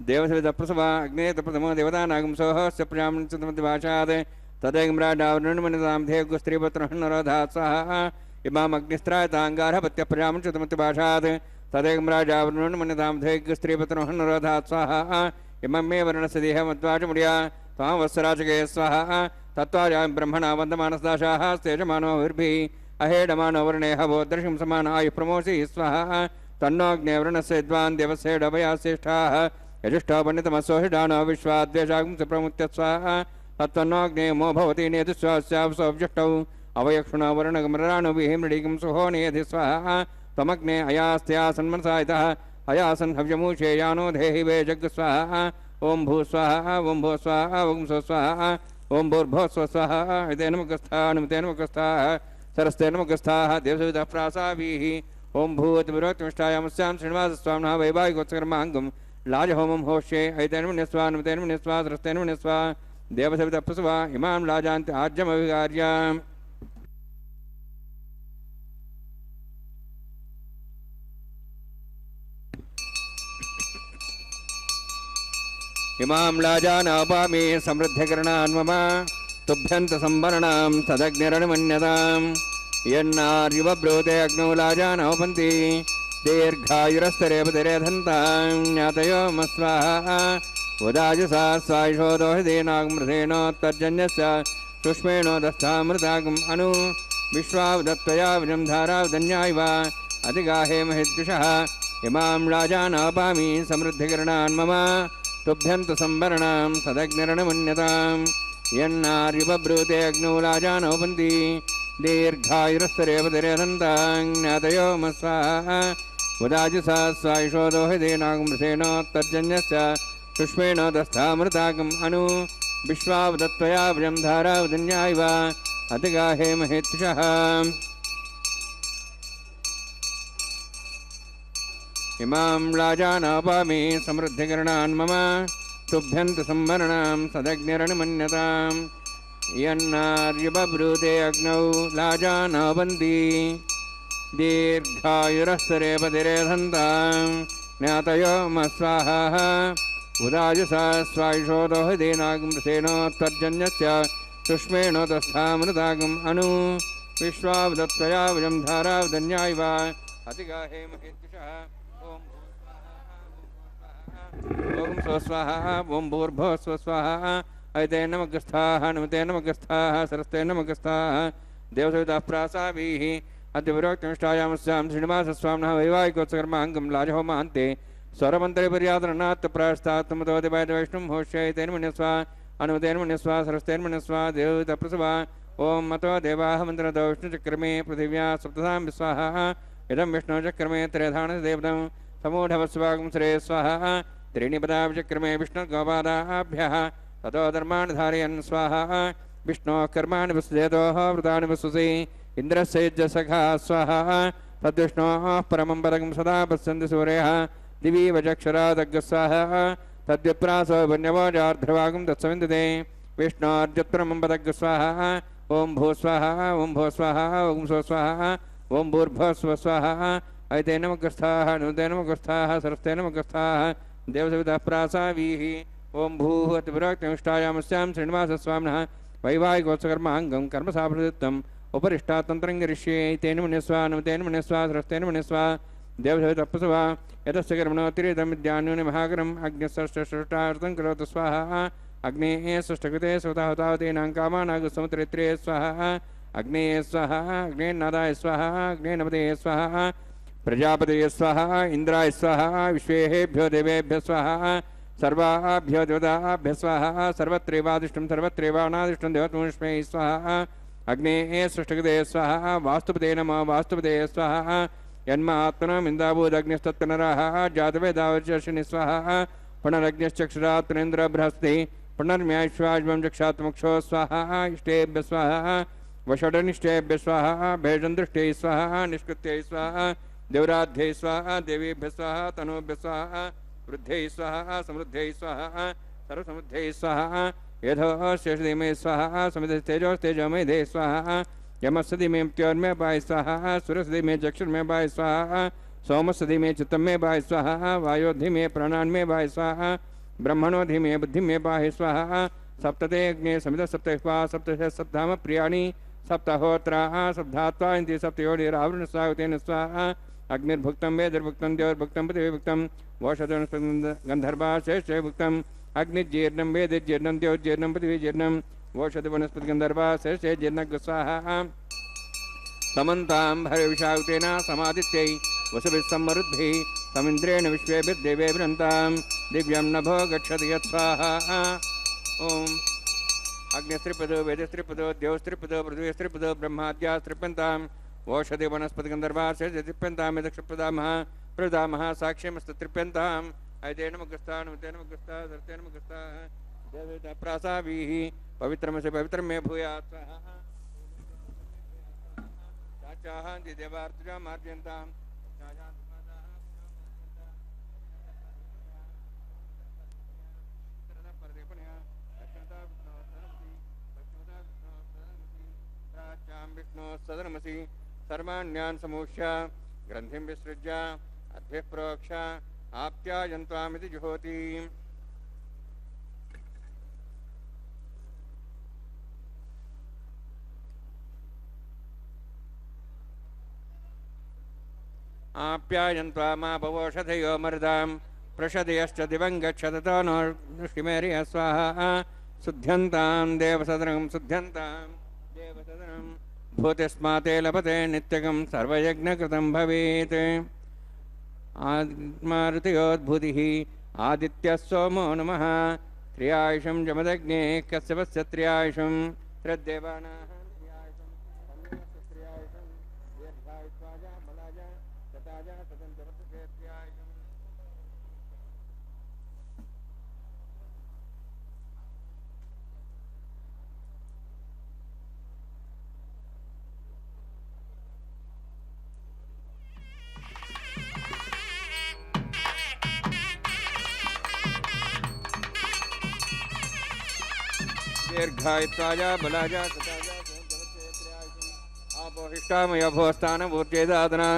देवसविदप्रसवा अग्नेतप्रथमो देवतानागंसोहस्य प्रजामनिभाषात् तदेकम्राजावरुणमनिधामधेयस्त्रीपुत्रनरोधात् सह इमाम् अग्निस्त्रायताङ्गारहपत्य प्रजामनिभाषात् तदेकम्राजावरुणमनिधामधेयस्त्रीपुत्रनरोधात् सह इमं मे वर्णस्य देहमद्वाचमुर्या त्वां वत्सराचके स्वाहा तत्त्वाजां ब्रह्मणा वन्दमानसदाशाः स्तेजमानोभिर्भिः अहेडमानो वर्णेह वोदृशं समान आयुः प्रमोषि स्वाहा तन्नोऽग्नेवरुणस्य विद्वान् देवस्य डभयाश्रेष्ठाः यजुष्ठो पण्डितमसोहिडानो विश्वाद्वेषागुं प्रमुत्य स्वाहा तत्तन्नोऽग्नेमो भवति नेतुस्वास्यावसोऽव्युष्टौ अवयक्षुणो वरुणगमराणुभिः मृडीकं सुहो नेधि स्वाहा त्वमग्ने अयास्त्यासन्मनसायतः अयासन् हव्यमूषे यानो देहि वे जग् स्वाहा ओं भू स्वाहा ओं भो स्वाहा ओं सो स्वाहा ओं भूर्भो स्व स्वाहा इतेन मुखस्थाः नुमतेन मुखस्थाः सरस्तेन मुखस्थाः देवसवितः प्रासाभिः ओं भूतविरोक्तमिष्टायामस्यां श्रीनिवासस्वामिनः वैवाहिकोत्सकर्माङ्गं लाजहोमं होष्ये ऐतेन मुनिस्वा नुमतेन मुनिस्वा सरस्तेन मुनिस्वा देवसवितः प्रसवा इमां लाजान्ति आज्यमविकार्याम् इमां लाजानापामि समृद्धिकरणान् मम तुभ्यन्त संवरणां तदग्निरणमन्यताम् यन्नार्युवब्रूते अग्नौ लाजानोपन्ति दीर्घायुरस्तरेपतिरेधन्तां ज्ञातयो मस्वाहा उदाजसा स्वायुषोदोहृदेनागमृतेनोत्तर्जन्यस्य सुष्मेणोदस्थामृतागम् अनु विश्वावदत्तया विजं धारावधन्यायव अधिगाहे महिद्विषः इमां राजानापामि समृद्धिकरणान् मम तुभ्यन्तु संवरणां सदग्निरणमन्यतां यन्नार्युपब्रूते अग्नौ राजानोपन्ति दीर्घायुरस्तरेवतिरेदन्तां ज्ञातयो मस्वाहा उदाजसा स्वायुषोदोहृदेनागमृतेनोत्तर्जन्यस्य सुष्मेणोदस्थामृतागम् अनु विश्वावदत्तया विजं धारावधन्यायव अधिगाहे महिद्विषः इमां राजानापामि समृद्धिकरणान् मम तुभ्यन्तु संवरणां सदग्निरणमन्यतां यन्नार्युपब्रूते अग्नौ राजानोपन्ति दीर्घायुरस्तरेपतिरेधन्तां ज्ञातयो मस्वाहा उदाजसा स्वायुषोदोहृदेनागमृतेनोत्तर्जन्यस्य सुष्मेणोदस्थामृतागम् अनु विश्वावदत्तया विजं धारावधन्यायव अधिगाहे महिद्विषः ओम स्वस्वाहा ओम भूर्भुवः स्वस्वाहा ऐते नमगस्थाः नमते नमगस्थाः सरस्ते नमगस्थाः देवसवितः प्रासाभिः अद्यविरोक्तमिष्टायामस्यां श्रीनिवासस्वामिनः वैवाहिकोत्सकर्माङ्गं लाजहोमान्ते स्वरमन्त्रिपर्यादरणात् प्रायस्तात्मतोदिवैष्णुं होष्यैतेन मन्यस्वा अनुमतेन मन्यस्वा सरस्तेन मन्यस्वा देवसवितः प्रसवा ओम मतो देवाः मन्त्रतो विष्णुचक्रमे पृथिव्या सप्तधां विस्वाहा इदं विष्णुचक्रमे त्रेधानदेवतं समूढवस्वागं श्रे स्वाहा त्रीणि पदाभिचक्रमे विष्णुगोपादाभ्यः ततो धर्मान् धारयन् स्वाहा विष्णोः कर्माणि वसुदेतोः वृतानि वसुसि इन्द्रस्य युज्यसखा स्वाहा तद्विष्णोः परमं पदकं सदा पश्यन्ति सूर्यः दिवि वचक्षरादग्गः स्वाहा तद्विप्रासो वन्यवोजार्ध्रवागं तत्सविन्दते विष्णोर्जुत्परमं पदग्गः स्वाहा ॐ भू स्वाहा ॐ भो स्वाहा ॐ स्वः स्वाहा ॐ भूर्भुवः स्वः स्वाहा ऐते नमगस्थाः नुते नमगस्थाः सरस्ते नमगस्थाः देवसवितः प्रासावीः ओम भूः अतिविरोक्तमिष्टायामस्यां श्रीनिवासस्वामिनः वैवाहिकोत्सकर्माङ्गं कर्मसाफलयुक्तम् उपरिष्टात् तन्त्रं करिष्ये तेन मन्यस्वा नुतेन मन्यस्वा सरस्तेन मन्यस्वा देवसवितः प्रसवा यतस्य कर्मणोऽतिरिक्तं विद्यान्यूने महाकरम् अग्निस्सृष्टार्थं करोतु स्वाहा अग्नेः सृष्टकृते स्वताहुतावतीनां कामानागसमुद्रेत्रे स्वाहा अग्नेः स्वाहा अग्नेन्नादाय स्वाहा अग्नेनपते स्वाहा प्रजापतये स्वाहा इंद्राय स्वाहा विश्वेभ्यो देवेभ्यो स्वाहा सर्वाभ्यो देवताभ्यो स्वाहा सर्वत्रैवादिष्टं सर्वत्रैवानादिष्टं देवत्वमुष्मे स्वाहा अग्नेः सृष्टकृते स्वाहा वास्तुपते नमः वास्तुपते स्वाहा यन्मात्मनम् इन्दाभूदग्निस्तत्पुनरः जातवेदावचर्षिणि स्वाहा पुनरग्निश्चक्षुरात्रेन्द्र बृहस्पति पुनर्म्याश्वाज्वं चक्षात्मक्षो स्वाहा इष्टेभ्य स्वाहा वषडनिष्ठेभ्य स्वाहा भेषन्दृष्टै स्वाहा निष्कृत्यै स्वाहा देवराध्यै स्वाहा देवीभ्य स्वाहा तनूभ्य स्वाहा वृद्ध्यै स्वाहा समृद्ध्यै स्वाहा सर्वसमृद्ध्यै स्वाहा यथो शेषधिमे स्वाहा समितेजोस्तेजोमेधे स्वाहा यमस्सधिमे मृत्योर्मे पाय स्वाहा सुरसधिमे चक्षुर्मे पाय स्वाहा सोमस्सधिमे चित्तमे पाय स्वाहा वायोधिमे प्राणान्मे पाय स्वाहा ब्रह्मणोधिमे बुद्धिमे पाय स्वाहा सप्तते अग्ने समित सप्तहिपा सप्तश सप्ताम प्रियाणि सप्तहोत्राः सप्तात्वा इति सप्तयोनिरावृण स्वागतेन स्वाहा अग्निर्भुक्तं वेदर्भुक्तं देवर्भुक्तं पृथिवीभुक्तं वोषधं गन्धर्वा शेषभुक्तं अग्निजीर्णं वेदजीर्णं देवजीर्णं पृथिवीजीर्णं वोषधवनस्पतिगन्धर्वा शेषजीर्णं स्वाहा समन्तां भरविषागतेन समादित्यै वसुभिः समरुद्भिः समिन्द्रेण विश्वेभिर्देवेभिरन्तां दिव्यं नभो गच्छति यत्स्वाहा ओम अग्निस्त्रिपदो वेदस्त्रिपदो देवस्त्रिपदो पृथ्वीस्त्रिपदो ब्रह्माद्यास्त्रिप्यन्तां ओषधि वनस्पतिगन्धर्वा शेषत्रिप्यन्तां यदक्षप्रदामः प्रदामः साक्ष्यमस्तत्रिप्यन्ताम् ऐतेन मुखस्था नुतेन मुखस्था धरतेन मुखस्था देवता प्रासाभिः पवित्रमसि पवित्रं मे भूयात् स्वाहा साक्षान्ति देवार्चना मार्जयन्तां विष्णु सदनमसि सर्वाण्यान् समूह्य ग्रन्थिं विसृज्य अद्भिः प्रोक्ष आप्यायन्त्वामिति जुहोति आप्यायन्त्वा मा भवोषधयो मर्दां प्रषदयश्च दिवं गच्छततो नो श्रीमेरिय स्वाहा शुद्ध्यन्तां देवसदनं शुद्ध्यन्तां देवसदनं भूतिस्माते लभते नित्यकं सर्वयज्ञकृतं भवेत् आत्मारुतयोद्भूतिः आदित्यः सोमो नमः त्र्यायुषं जमदग्ने कश्यपस्य त्र्यायुषं त्रिदेवानां त्र्यायुषं तन्मेवस्य त्र्यायुषं दीर्घायुष्वाजा बलाजा शताजा शतञ्चवर्षसे त्र्यायुषम् दीर्घायुत्वाजा बलाजा सताजा आपोहिष्टामयोभोस्थानभूत्येदादना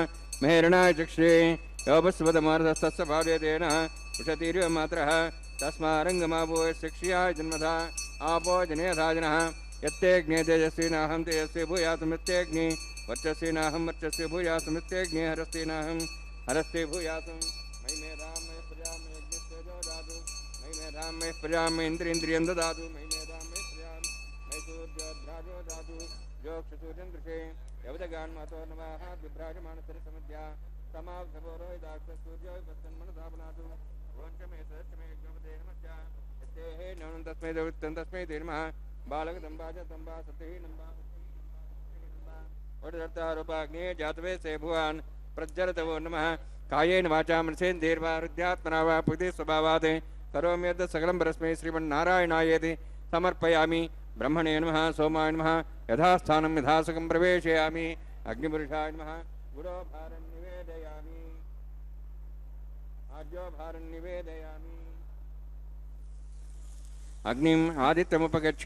मेहरणाय चक्षे योपस्वदमार्धस्तस्य भाव्यतेन उषतीर्य मात्रः तस्मारङ्गमाभूय शिक्ष्याय जन्मधा आपो जनेधाजनः यत्तेऽग्ने तेजस्विनाहं तेजस्वी भूयासमित्यग्नि वर्चस्विनाहं वर्चस्वी भूयासमित्यग्नि हरस्विनाहं हरस्ते भूयासं मयि मेधां मयि प्रजां मयि यज्ञस्तेजो दातु मयि मेधां मयि प्रजां मयि इन्द्रियं ददातु मयि मेधां मयि प्रजां मयि सूर्योऽध्राजो दातु योक्षसूर्यन्दृशे यवदगान्मातो नमः विभ्राजमानसरसमद्या समावधपोरोहिदाक्षसूर्यो विपस्तन्मनसा पुनातु वञ्चमे सदस्यमे यज्ञपदे नमस्या यत्तेः नवनं तस्मै दवित्तं तस्मै ते नमः बालकदम्बा च तम्बा सत्यहि नम्बा वटदर्तारूपाग्ने जातवे से भुवान् प्रज्वलतवो नमः कायेन वाचा मनसेन्द्रियैर्वा हृद्यात्मना वा पुते स्वभावात् करोमि यद् सकलं परस्मै श्रीमन्नारायणायेति समर्पयामि ब्रह्मणे नमः सोमाय नमः यथास्थानं यथासकं प्रवेशयामि अग्निपुरुषाय नमः गुरो भारं निवेदयामि आद्यो भारं निवेदयामि अग्निम् आदित्यमुपगच्छ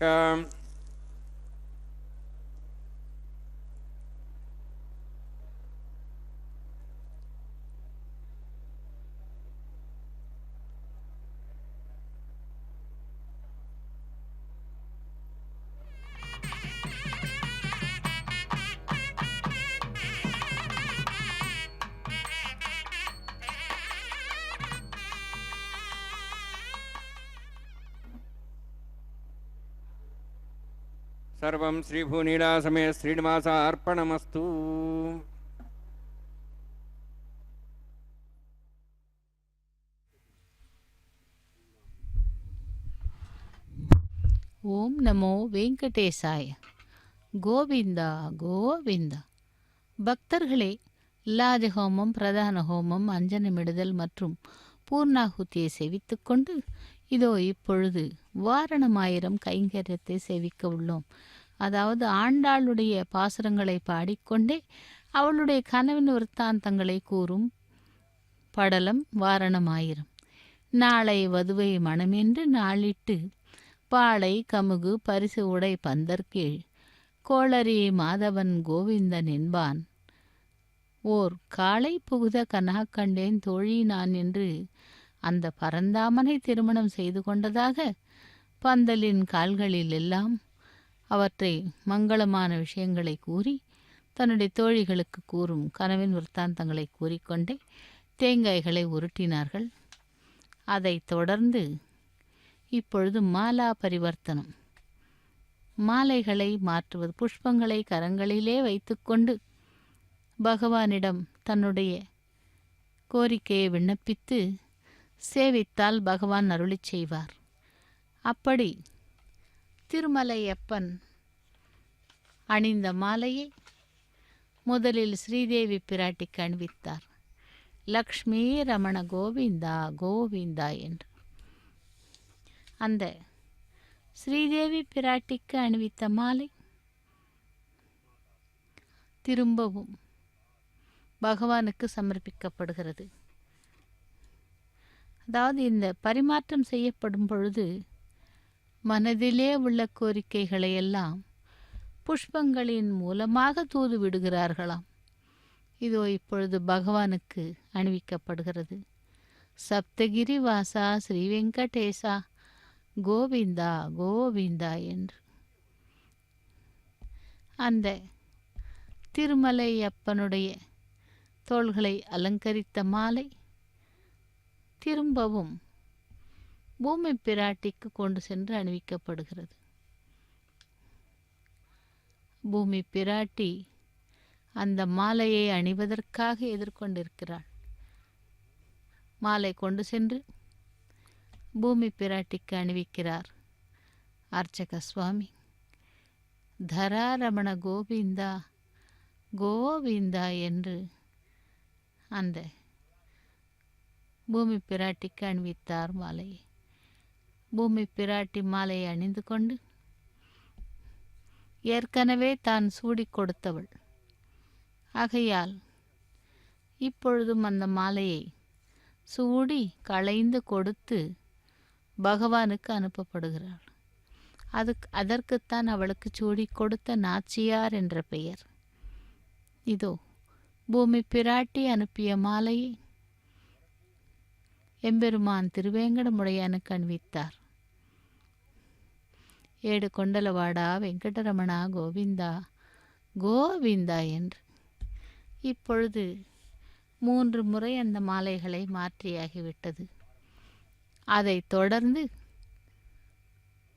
सर्वं श्रीभूनीलासमये श्रीनिवासार्पणमस्तु
ஓம் நமோ வெங்கடேசாய. கோவிந்தா கோவிந்தா. பக்தர்களே, லாஜஹோமம், பிரதான ஹோமம், அஞ்சனமிடுதல் மற்றும் பூர்ணாகுத்தியை செவித்துக்கொண்டு இதோ இப்பொழுது வாரணமாயிரம் கைங்கரியத்தை சேவிக்க உள்ளோம். அதாவது ஆண்டாளுடைய பாசுரங்களை பாடிக்கொண்டே அவளுடைய கனவின் விற்த்தாந்தங்களை கூறும் படலம் வாரணமாயிரம். நாளை வதுவை மணமென்று நாளிட்டு பாளை கமுகு பரிசு உடை பந்தர்கீழ் கோளரி மாதவன் கோவிந்தன் என்பான். ஓர் காளை புகுத கனக கண்டேன் தோழி நான் என்று அந்த பரந்தாமனை திருமணம் செய்து கொண்டதாக பந்தலின் கால்களில் எல்லாம் அவற்றை மங்களமான விஷயங்களை கூறி தன்னுடைய தோழிகளுக்கு கூறும் கனவின் விற்த்தாந்தங்களை கூறிக்கொண்டே தேங்காய்களை உருட்டினார்கள். அதைத் தொடர்ந்து இப்பொழுது மாலா பரிவர்த்தனம், மாலைகளை மாற்றுவது, புஷ்பங்களை கரங்களிலே வைத்துக்கொண்டு பகவானிடம் தன்னுடைய கோரிக்கையை விண்ணப்பித்து சேவித்தால் பகவான் அருளிச் செய்வார். அப்படி திருமலையப்பன் அணிந்த மாலையை முதலில் ஸ்ரீதேவி பிராட்டிக்கு அணிவித்தார். லக்ஷ்மி ரமண கோவிந்தா கோவிந்தா என்று. அந்த ஸ்ரீதேவி பிராட்டிக்கு அணிவித்த மாலை திரும்பவும் பகவானுக்கு சமர்ப்பிக்கப்படுகிறது. அதாவது இந்த பரிமாற்றம் செய்யப்படும் பொழுது மனதிலே உள்ள கோரிக்கைகளை எல்லாம் புஷ்பங்களின் மூலமாக தூது விடுகிறார்களாம். இதோ இப்பொழுது பகவானுக்கு அணிவிக்கப்படுகிறது. சப்தகிரி வாசா ஸ்ரீ வெங்கடேசா கோவிந்தா கோவிந்தா என்று. அந்த திருமலை அப்பனுடைய தோள்களை அலங்கரித்த மாலை திரும்பவும் பூமி பிராட்டிக்கு கொண்டு சென்று அணிவிக்கப்படுகிறது. பூமி பிராட்டி அந்த மாலையை அணிவதற்காக எதிர்கொண்டிருக்கிறாள். மாலை கொண்டு சென்று பூமி பிராட்டிக்கு அணிவிக்கிறார் அர்ச்சக சுவாமி. தராரமண கோவிந்தா கோவிந்தா என்று அந்த பூமி பிராட்டிக்கு அணிவித்தார் மாலையை. பூமி பிராட்டி மாலையை அணிந்து கொண்டு ஏற்கனவே தான் சூடி கொடுத்தவள் ஆகையால் இப்பொழுதும் அந்த மாலையை சூடி களைந்து கொடுத்து பகவானுக்கு அனுப்பப்படுகிறாள். அதற்குத்தான் அவளுக்கு சூடி கொடுத்த நாச்சியார் என்ற பெயர். இதோ பூமி பிராட்டி அனுப்பிய மாலையை எம்பெருமான் திருவேங்கடமுடையானுக்கு அணிவித்தார். ஏடு கொண்டலவாடா வெங்கடரமணா கோவிந்தா கோவிந்தா என்று. இப்பொழுது 3 முறை அந்த மாலைகளை மாற்றியாகிவிட்டது. அதைத் தொடர்ந்து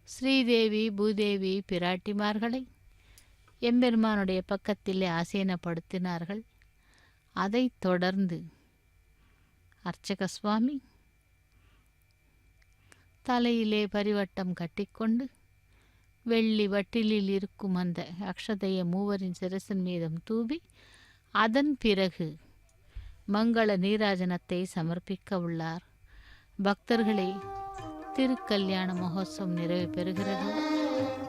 ஸ்ரீதேவி பூதேவி பிராட்டிமார்களை எம்பெருமானுடைய பக்கத்திலே ஆசீனப்படுத்தினார்கள். அதைத் தொடர்ந்து அர்ச்சக சுவாமி தலையிலே பரிவட்டம் கட்டிக்கொண்டு வெள்ளி வட்டிலில் இருக்கும் அந்த அக்ஷதைய மூவரின் சிரசின் மீதும் தூவி அதன் பிறகு மங்கள நீராஜனத்தை சமர்ப்பிக்க உள்ளார். பக்தர்களே, திருக்கல்யாண மகோத்சவம் நிறைவு பெறுகிறது.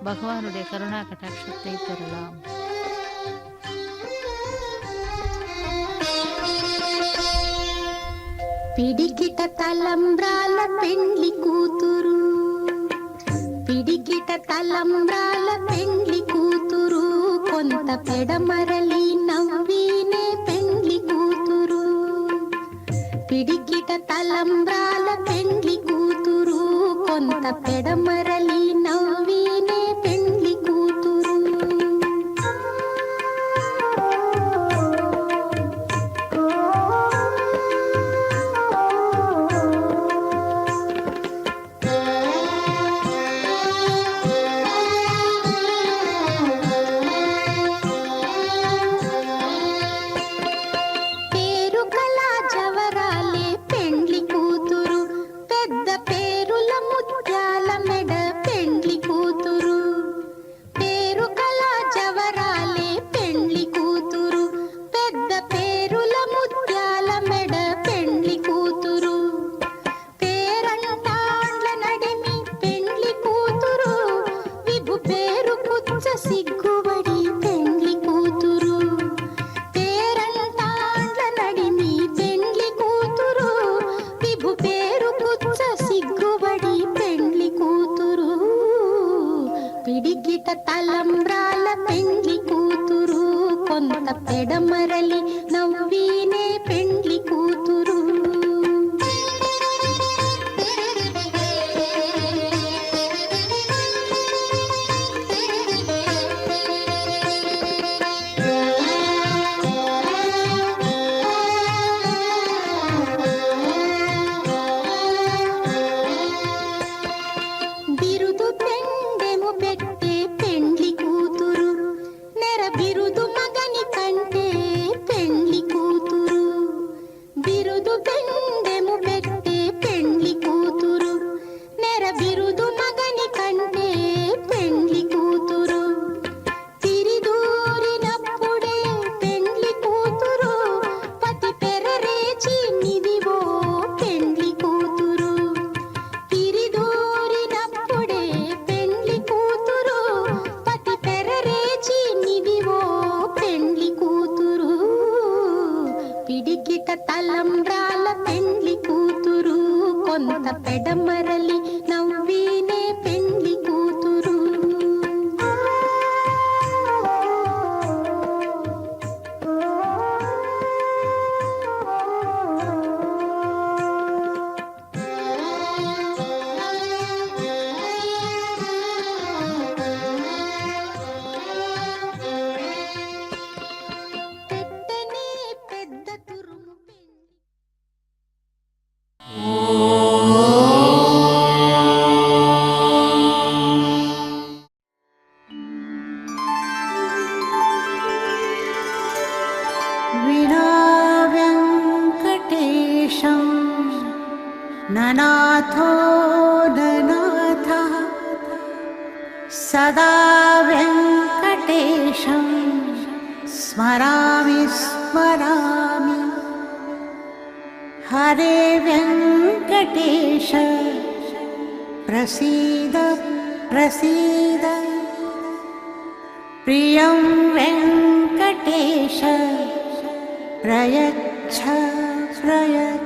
பகவானுடைய கருணா கடாட்சத்தை பெறலாம்.
పిడికిట తలంబ్రాల పెండ్లి కూతురు, పిడికిట తలంబ్రాల పెండ్లి కూతురు, కొంత పెడమరలి నవ్వినే పెండ్లి కూతురు. పిడికిట తలంబ్రాల పెండ్లి కూతురు, కొంత పెడమరలి నవ్వినే పెండ్లి కూతురు. తలంబ్రాల పెండ్లి కూతురు, కొంత పెడమరలి నవ్వినే పెండ్లి కూతురు. బిరుదు పెండెము పెట్టే పెండ్లి కూతురు, నెర బిరుదు మగని కంటే పెండ్లి కూతురు. బిరుదు పెండెము పెట్టే పెండ్లి కూతురు, నెర బిరుదు మగని కంటే పెండ్లి కూతురు. తిరిదూరినప్పుడే పెండ్లి కూతురు, పతి పెరరేచి నిదివో పెండ్లి కూతురు. తిరిదూరినప్పుడే పెండ్లి కూతురు, పతి పెరరేచి నిదివో పెండ్లి కూతురు. పిడికిట తలంబ్రాల పెండ్లి కూతురు, కొంత పెడమరలి నవ్వినే పెండ్లి కూతురు. పెద్దనే పెద్ద తురుము పెండ్లి.
ननाथो ननाथः सदा वेङ्कटेशं स्मरामि स्मरामि हरे वेङ्कटेश प्रसीद प्रसीद प्रियं वेङ्कटेश प्रयच्छ प्रयच्छ